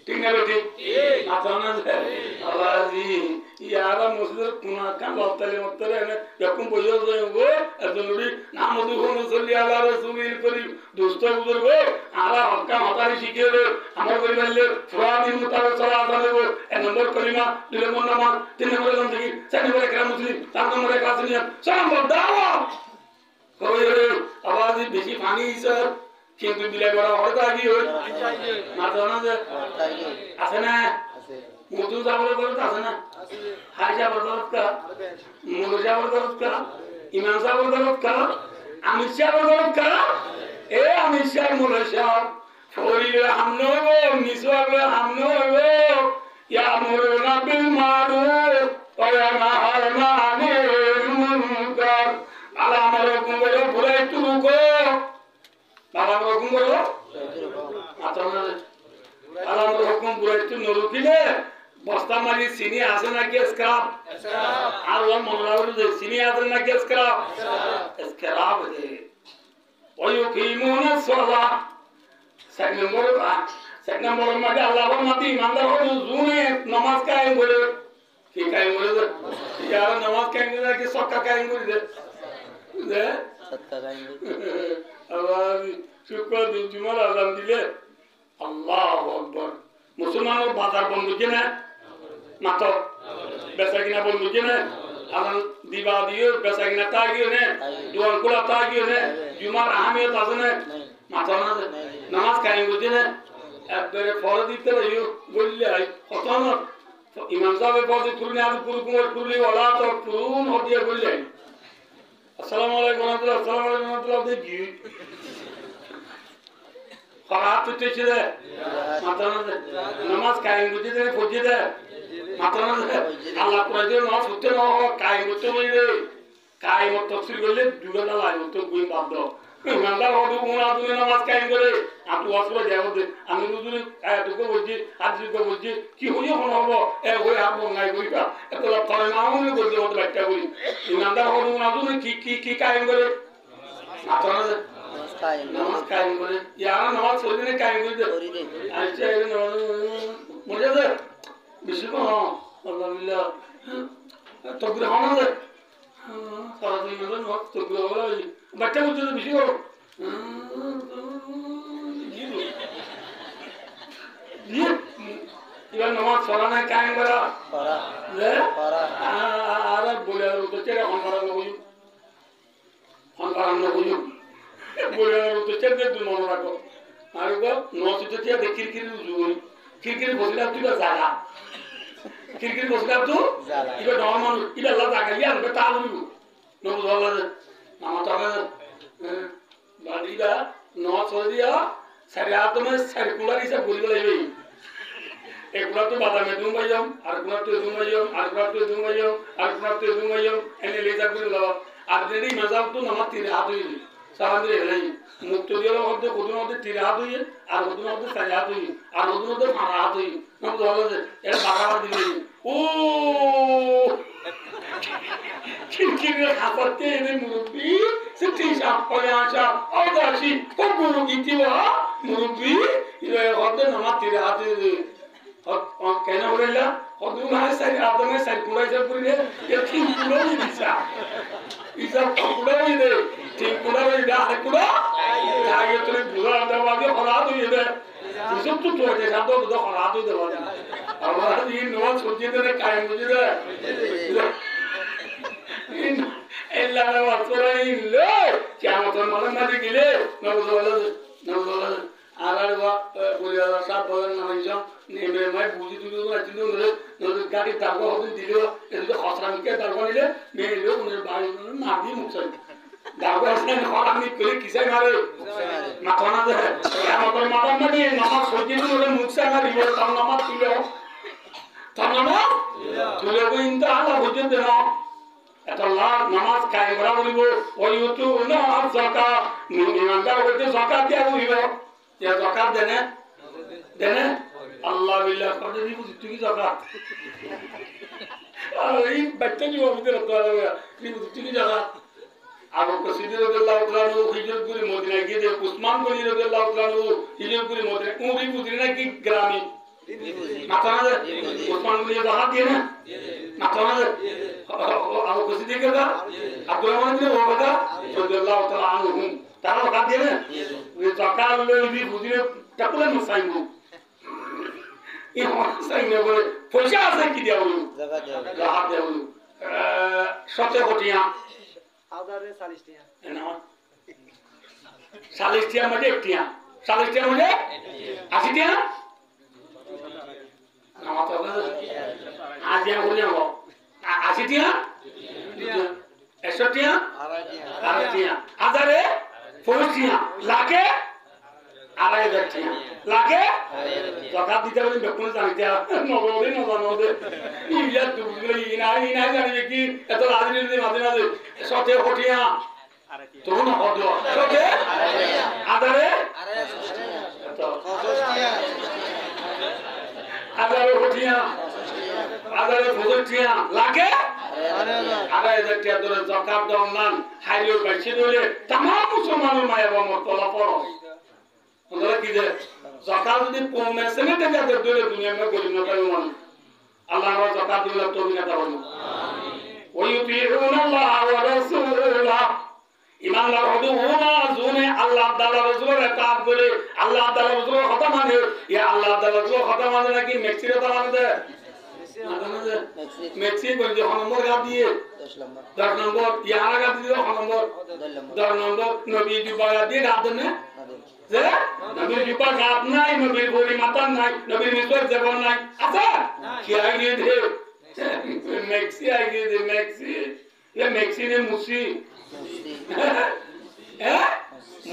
ठीक है बेटी आताना आवाजी यारा मुस्लिम कुना का लौटले है यकुम बोयो जो अदनुरी नाम दुखों सल्ली अला रसूलिल करीम दोस्तों बुजुर्गो आला हक्का हतारी शिखे रे हमर करिले फुरादी मुताबिक सलात है वो ए नंबर कलिमा दिले मन नामा 3 नंबर जिंदगी 4 नंबर एकरा मुस्लिम 4 नंबर एकरा सुनिया सलाम दावा होय रे आवाजी बेसी पानी सर কিন্তু বিলাই বড় হড়তা কি হই মাথা না যে আছে না মুদু যাবলে করতে আছে না হাজা বদলত কা মুরজা বদলত কা ইমাম সাহেব বদলত কা আমির সাহেব বদলত কা এ আমির সাহেব মুরজা ফরিলে হামনে হইব নিসওয়ালে হামনে হইব ইয়ামুরুনা বিল মারুফ ওয়া ইয়ানহাউনা আনিল মুনকার আলামার হুকুম করে ভুলাই তুরুকো আলামার হুকুম করো আলামার হুকুম ভুলাই তু নরুকিলে বস্তা মারি চিনি আছে নাকি স্ক্রাব আর ওর মনে রাখলো যে চিনি আছে নাকি স্ক্রাব স্ক্রাব হে ওয়ুকিমুনা সালাহ এক নম্বর মধ্যে আল্লাহর মাটি ইমানদার হলো জুনে নামাজ কায়েম করে কি কায়েম করে দে ইয়ার নামাজ কায়েম করে কি সক্কা কায়েম করে দে দে সক্কা কায়েম করে আবার শুকর দিন জুমার আযান দিলে আল্লাহু আকবার মুসলমানের বাজার বন্ধ কিনা মাত্র বেচা কিনা বন্ধ কিনা আযান দিবা দিয়ে বেচা কিনা তাগিয়ে নে দোয়ান খোলা তাগিয়ে নে জুমার আহমিয়ত আছে না মাত্র না নামাজ কায়েম করছে না একবারে ফরজ দিতে লাগিও বললে কত না ইমাম সাহেব পড়ে কুরনি আদু কুরকুমর কুরলি ওলা তো পুরুন হদিয়া বললে আসসালামু আলাইকুম ওয়া রাহমাতুল্লাহ আসসালামু আলাইকুম ওয়া রাহমাতুল্লাহ দেখি ফরাত তুইছে রে মাত্র না নামাজ কায়েম করছে না পড়ছে না মাত্র না আল্লাহ করে দিও নামাজ হতে না কায়েম করতে বলে কায়েম তফসির করলে দুগলা লাগে তো গুই বাদ দাও ইমানদার হদু গুনাহ তুমি নামাজ কায়েম করে আপনি ওয়াসলে যাও দে আমি হুজুরে আয়াতকে বলছি হাদিসকে বলছি কি হইও মনে হবে এ হই আপন নাই কইবা এত করে না মনে করতে মত ব্যাখ্যা করি ইমানদার হদু গুনাহ তুমি কি কায়েম করে আপনারা নামাজ কায়েম করে ইয়ার নামাজ পড়িনে কায়েম করে দে আচ্ছা এই মনে আছে বিশুদ্ধ আল্লাহ বিল্লাহ তকবীর হওয়া না সারা দিন নামাজ তকবীর হওয়া বাচ্চা বলছে তো বেশি করো এবার নামাজ পড়া নাই কায়েম করা আর বলে উঠছে হনকারান্ন করি হনকারান্ন করি বলে উঠছে তুই মনে রাখো আর নচিত খিরখিরি উজু করি খিরখিরি বসলে তুই জাগা খিরখিরি বসলে তো এবার ডর মানুষ এটা জাগা ইয়ে আনবে তা করিব নবুজ আল্লাহ আমার তো বাড়িটা নয় ছয় দিয়া সাড়ে আট তোমার সার্কুলার হিসাব করি লাগবে এগুলা তো বাদামে দুম পাইম আর কোনা তো দুম পাইম আর কোনা তো দুম পাইম আর কোনা তো দুম পাইম এনে লেজা করে লাও আর যদি মজাব তো নামা তিরে হাত হইলি সারাদিন হেলাই মুক্ত দিয়ার মধ্যে কদুর মধ্যে তিরে হাত হইয়ে আর কদুর মধ্যে চারি হাত হইয়ে আর কদুর মধ্যে মারা হাত হইয়ে নাম ধরো যে এর বাগাবার দিলে ও খিরখিরে হাসাতে এনে মুরব্বী সিটি সাপ করে আসা অদাসী কবুরু গিতিবা মুরব্বী ইরে হদে নামা তিরে হাত হইয়ে কেন বললা কদুর মানে সারি আদমে সারি কুড়াই যাব করে এ ঠিক কুড়াই দিছা ইসব কুড়াই দে ঠিক কুড়াই দে আর কুড়া আগে তুমি বুড়া দাবাগে ফরাদ হয়ে দে ইসব তো তো দে সাদো তো ফরাদ হয়ে দেবা আবার এই নওয়াজ সজিয়ে দে কায়েম হয়ে দে এল্লা নওয়াজ পড়াই লো কিয়ামত মালে মাঝে গেলে নওয়াজ আর বলিয়া সব বলেন না নেমে মাই বুঝি তুই রাখছিল নলে গাড়ি দাগো হদিন দিল এদিকে খসরামিকে দাগো নিলে মেলে উনের বাড়ি মাদি মুছাই দাগো আসলে খরামি করে কিসে মারে মাথা না দে আমাদের মাথা মানে নামাজ সজিয়ে নলে মুছাই মারি বলে তার নামাজ তুলে কিন্তু আলা বুঝে দেন এত লাখ নামাজ কায়েম করা বলিব ওই তো না যাকাত ইমানদার হইতে যাকাত দিয়া বলিব ইয়া যাকাত দেনে দেনে আল্লাহ বিল্লাহ কত দিব তুই যাকাত এই বাচ্চা কি হবে তো তুই যাকাত আর কসিদ রাদিয়াল্লাহু তাআলা হিজরত করে মদিনা গিয়ে দে উসমান গনি রাদিয়াল্লাহু তাআলা হিজরত করে মদিনা উমরি বুঝি না কি গ্রামে মাথা না উসমান গনি যাকাত দিয়ে না মাথা না আর কসিদ কেদা আব্দুল রহমান বিন ওবাদা রাদিয়াল্লাহু তাআলা আনহু তারা যাকাত দিয়ে না ওই যাকাত লই বুঝি তাকলে মুসাইমু এই মুসাইমে বলে পয়সা আছে কি দিয়া বলু যাকাত দিয়া বলু 17 কোটিয়া আদারে 40 টিয়া না 40 টিয়া মানে একটিয়া 40 টিয়া মানে 80 টিয়া না মাত্র আজ যা বলে যাবো 80 টিয়া 100 টিয়া 2.5 টিয়া হাজারে 40 টিয়া লাখে 2,500 টাকা লাগে জাকাত দিতে বলি বেকুন জানিতে নগদে নগদে ইয়া দুগুলো ইনা জানি কি এত রাজনীতি মাঝে মাঝে সতে হটিয়া তখন হদ সতে আদারে আদারে হটিয়া আদারে ফজটিয়া লাগে 2,500 টাকা ধরে জাকাত দাও নান হাইলো বাইছে দিলে तमाम মুসলমানের মায়ের মত তলা পড়ো ওরা কি যে জাকাত যদি কমে সেনে টাকা দিলে দুনিয়া মে গরিব না পাই মান আল্লাহ ওয়া জাকাত দিলে তো বিনা দাও আমিন ওয়া ইউতিউনা আল্লাহ ওয়া রাসূলা ইমানদার হবে ওনা জুনে আল্লাহ তাআলা রাসূলের ইতাআত করে আল্লাহ তাআলা রাসূলের কথা মানে ইয়া আল্লাহ তাআলা রাসূলের কথা মানে নাকি মেক্সির কথা মানে মেক্সি কোন যে নম্বর গা দিয়ে 10 নম্বর ইয়ারা গা দিয়ে 10 নম্বর নবী বিবাহ দিয়ে গা দেন যে নবী বিবাহ গা নাই নবী বড়ি মাতা নাই নবী মিসর জীবন নাই আচ্ছা কি আগে দে মেক্সি আগে দে মেক্সি এ মেক্সি নে মুসি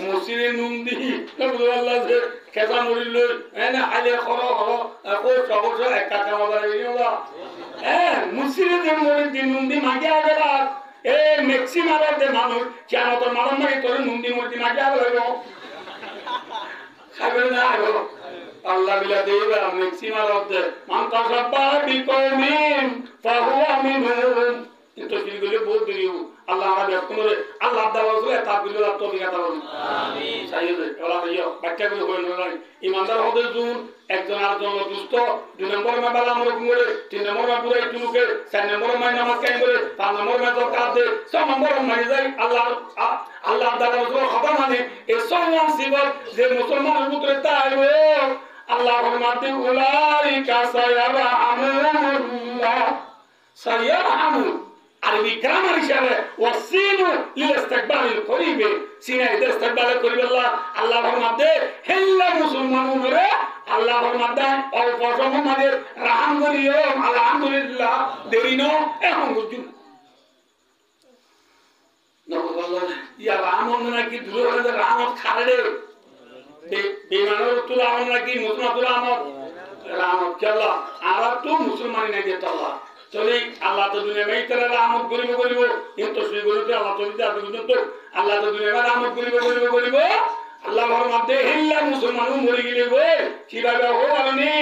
মুসিরে নুন্দি আল্লাহ যে কেজা মরিল এনে হাইলে খরো খরো কো সবস একা কামাবার বিনোদা মুসিরে যে মরিল দি নুন্দি মাগিয়া গেলা এ ম্যাক্সিমার দে মানুষ কেন তোর মারম মারি তোর নুন্দি মরিল মাগিয়া গেল খাবে না আলো আল্লাহ বিলা দেবা ম্যাক্সিমার দে মান তাসাব্বা বিকৌমিন ফাহুয়া মিনহুম কিন্তু দিলগুলো বহুত দিও আল্লাহ আমাদের কোনরে আল্লাহ দাওয়াজে তাবিল আল্লাহ তৌফিক আতা করুন আমিন সাইয়্যিদ ওলা ভাইয়া বাচ্চাগুলো হইল না ইমানদার হতে জুন একজন আরেকজন দুষ্ট 2 নম্বর মে বালা আমল করে 3 নম্বর মে পুরো ইতুনুকে 4 নম্বর মে নামাজ কায়েম করে 5 নম্বর মে যাকাত দে 6 নম্বর মে যাই আল্লাহ দাওয়াজে খবর মানে এই সমান সিবত যে মুসলমানের ভিতরে তাইবে আল্লাহ ফরমাতে উলাইকা সায়ারহামু আরবি গ্রামার হিসাবে ওয়াসিনু লিস্তিকবালিল করিবে সিনা ইস্তিকবাল করিবে আল্লাহ ফরমাতে হেল্লা মুসলমানরে আল্লাহ ফরমাতে অল্প সময় মাঝে রাহাম করিও আলহামদুলিল্লাহ দেরিনো এখন বুঝুন নবুল্লাহ ইয়া রামন নাকি দূরে হলে রামত খাড়ে বেমানের তুলা আমন নাকি মুসলমান তুলা আমত রামত কেলা আর তো মুসলমান নাই দিতে আল্লাহ চলে আল্লাহ তো দুনিয়া মে ইতরা রহমত করিব কিন্তু সেই গরিতে আল্লাহ তো দিতে আদু তো আল্লাহ তো দুনিয়া মে রহমত করিব আল্লাহ ফরমাতে ইল্লা মুসলমানু মরি গেলে গো কিভাবে হওয়ানি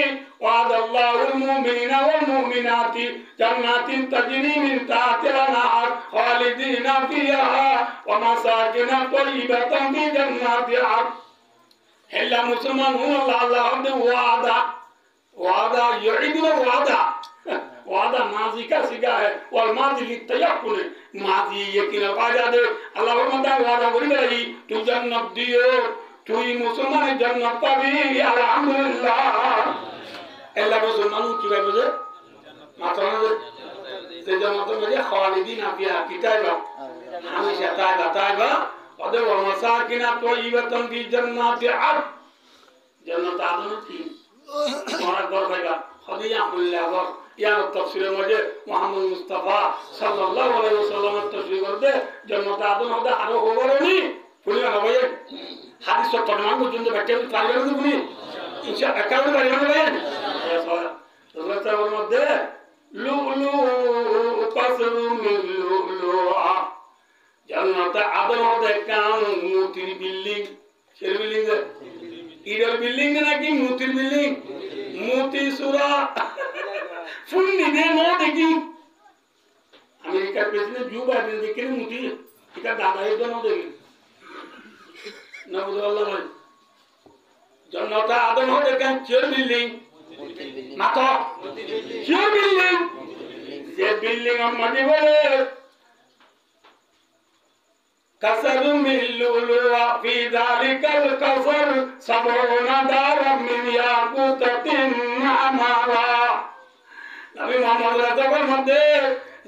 ওয়াদাল্লাহুল মুমিনিনা ওয়াল মুমিনাতি জান্নাতিন তাজরি মিন তাহতিহা নাহার খালিদিনা ফিহা ওয়া মাসাকিনা তাইয়িবাতান ফি জান্নাতি আদ ইল্লা মুসলমানু আল্লাহ ওয়াদা ইউইদু वादा माजी का सिगा है और माजी लितयकुन माजी यकीन वादा दे अल्लाह फरमाता वादा करी रही तू जन्नत दियो तू ही मुसलमान जन्नत पाबी अल्हम्दुलिल्लाह अल्लाह मुसलमान की बात है माता से जन्नत में खालिदीन फिहा किताबा हमेशा ताइबा और व मसाकिन तय्यिबातन फी जन्नति अद जन्नत आदम की हमारा घर भाईगा खदिया उल्लाह या तफसीर मजे मोहम्मद मुस्तफा सल्लल्लाहु अलैहि वसल्लम तफसीर करते जन्नत आदम होता आरो होबरनी पुलिया ना भाई हादिस तो तमाम को जुंदे बैठे पारिबे ना पुनी इंशाअल्लाह एकाउंट पारिबे ना भाई रसूलुल्लाह के मध्य लुलु तसरु मिन लुलुआ जन्नत आदम होता कान मोती बिल्डिंग शेर बिल्डिंग इधर बिल्डिंग ना कि मोती बिल्डिंग मोती सुरा फुन्नी दे नो देखी अमेरिका प्रेसिडेंट जो बाइडेन देखे ने मुझे इका दादा ये दोनों देखी ना बुझो अल्लाह भाई जन्नता आदम हो देखा चेयर बिल्डिंग मातो चेयर बिल्डिंग ये बिल्डिंग हम मजे बोले कसर मिलुलु फी दालिकल कसर सबोना दार मिन याकुतिन अमारा नबी मोहम्मद রাসূলের মধ্যে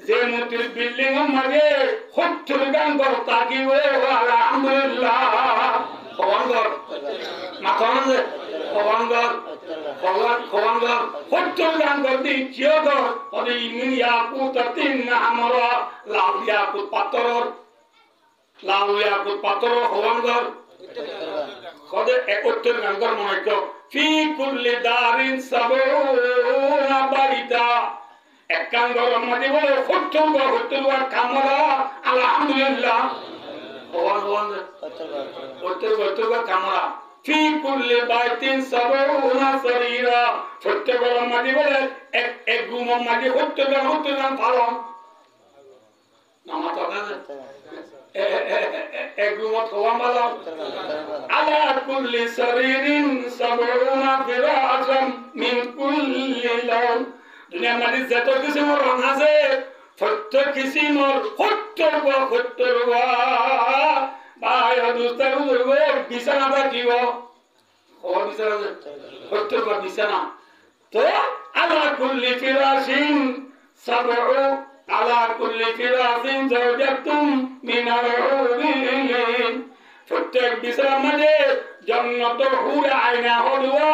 যে মুতির বিল্ডিং মাঝে হত্তর গান করতা কি ও আলহামদুলিল্লাহ খবরদার মাথানে খবরদার খবরদার হত্তর গান করতে চিয়দর ওই মিন ইয়াকুতিন আমরা লাল ইয়াকুত পাথর খবরদার খদে একত্তর গান কর মনে কর ফি কুল্লি দারিন সাবুনা বাইতা এক কান গরম মাঝে বলে হত্তর কামরা আলহামদুলিল্লাহ হত্তর কামরা ফি কুল্লি বাইতিন সাবুনা সরিরা হত্তর গরম মাঝে বলে এক গুম মাঝে হত্তর গান পালন নামা তো এক গুম খাওয়া মালাম আলা কুল্লি সরিরিন সাবুনা ফিরাজাম মিন কুল্লি লাউন দুনিয়ার মাঝে যত কিসিমের রং আছে প্রত্যেক কিসিমের সত্তর ভাই দুস্তার বিছানা থাকিব বিছানা সত্তর বিছানা তো আলা কুল্লি ফিরাসিন সাবউ আলা কুল্লি ফিরাসিন জাওজাতুম মিনাল হুরিন প্রত্যেক বিছানার মাঝে জন্নত হুরে আয়না হলুয়া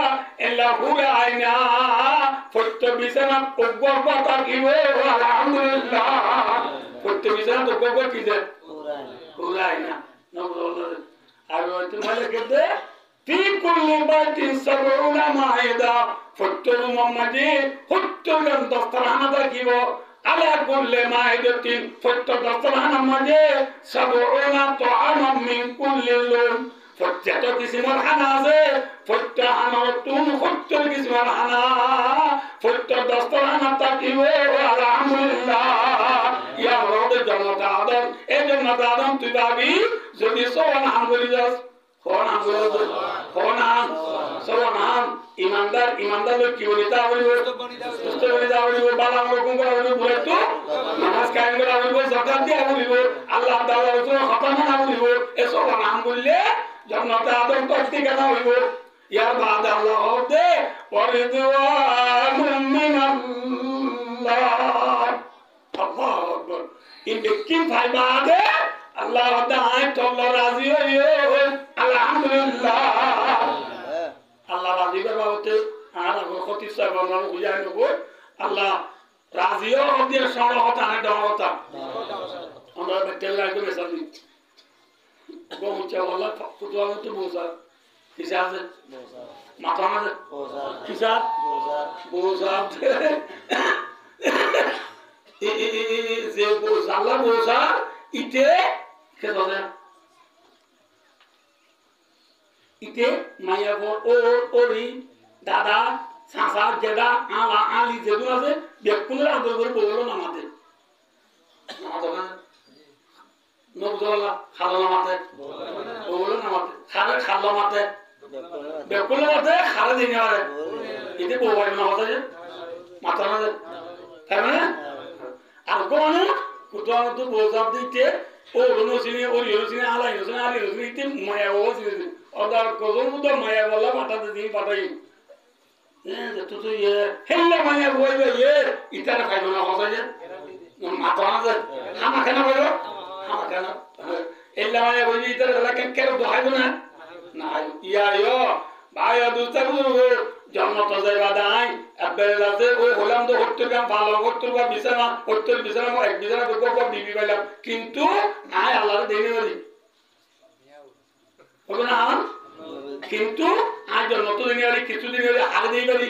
এলা হুরে আয়না প্রত্যেক বিছানা উপগত থাকিব আলহামদুলিল্লাহ প্রত্যেক বিছানা উপগত কি যে হুরে আয়না নবরল আর তোমালে কেদে ফি কুল্লি বাইতিন সাবউনা মাইদা প্রত্যেক মুহাম্মাদি প্রত্যেক দস্তরখানা থাকিব আলা কুল্লি মাইদাতিন প্রত্যেক দস্তরখানার মাঝে সাবউনা তুআমান মিন কুল্লি লুন প্রত্যেক কিসিমের খানা আছে প্রত্যেক খানার তুন সত্তর কিসিমের খানা প্রত্যেক দস্তরখানা থাকিব আলহামদুলিল্লাহ ইয়া রবে জন্নত আদম এই জন্নত আদম তুই ভাবি যদি সোয়ান আঙ্গুলি যাস সোয়ান ইমানদার কি বলি তা বলিব সুস্থ বলি তা বলিব বালা রকম করা বলিব বলে তো নামাজ কায়েম করা বলিব যাকাত দিয়া বলিব আল্লাহ তাআলা রসুল খতম না বলিব এ সোয়ান আঙ্গুলে জন্নত আদম তো ঠিকানা হইব ইয়ার বাদ আল্লাহ হবে ওয়ারিদওয়ানুম মিনাল্লাহ আল্লাহু আকবার ইন কি ফাইবাদে আল্লাহ দাই তোল্লা রাজি হইও আলহামদুলিল্লাহ আল্লাহ রাজি করবা হতে আর খতিব সাহেব আমরা বুঝাই নেব আল্লাহ রাজিও হতে সড় হতা না ডর হতা আমরা বেতেল লাগবে মেসালি বহুচা বলা ফুটবল তো বোঝা কিসা আছে মাথা না কিসা বোঝা যে বোঝা আল্লাহ বোঝা ইতে খেলে ইতে মাইয়া ওরি দাদা চাচা জেদা আলা আলি যেগুলো আছে বেকুনের আদর করে বললো নামাতে নবজলা খালো নামাতে বললো নামাতে খালে খালো মাতে বেকুনের মাতে খালে দিনে আরে ইতে বলবাই না হতে যে মাথা না তাই মানে আর কোন কুতুয়া তো বোঝাব দিতে ও রনসিনি ও ইরসিনি আলাই রসিনি আলি রসিনি ইতে মায়া ও সিনি অদার কোজন তো মায়া বলা পাঠাতে দিন পাঠাই তো তো ইয়ে হেল্লা মায়া বইবে ইয়ে ইতারে খাইব না হসা যে মাথা না যে হামা কেন বইলো হামা কেন হেল্লা মায়া বইবে ইতারে গলা কেন দহাইব না না ইয়া ইয়ো ভাই দুস্তার জন্মত যাইবা দাই আব্বারে আছে ওই হলাম তো 70 গ্রাম ভালো 70 গ্রাম বিছানা 70 বিছানা এক বিছানা দুটো বিবি পাইলাম কিন্তু আই আল্লাহর দেনে বলি হবে না কিন্তু আজ জন্মত দিনে আর কিছু দিন হলে হারে দেই পারি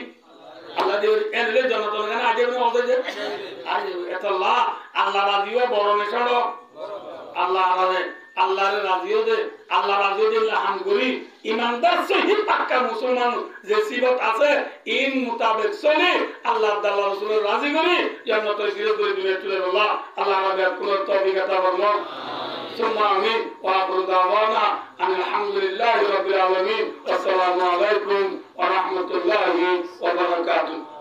আল্লাহ দেই এনে জন্মত না আজ এমন হবে যে আজ এত আল্লাহ রাজিও বড় নেশড় আল্লাহ আল্লাহর রাজিও দে আল্লাহ রাজিও দিলে হাম করি ইমানদার সহিত পাক্কা মুসলমান যে সিবত আছে ইন মোতাবেক চলে আল্লাহ তাআলা রাসূলের রাজি করি জান্নাতের ফিরে করে দিবে তুলে আল্লাহ আল্লাহ আমাদের কোন তৌফিক আতা ফরমাও সুম্মা আমিন ওয়া আখিরু দাওয়ানা আলহামদুলিল্লাহি রাব্বিল আলামিন আসসালামু আলাইকুম ওয়া রাহমাতুল্লাহি ওয়া বারাকাতুহু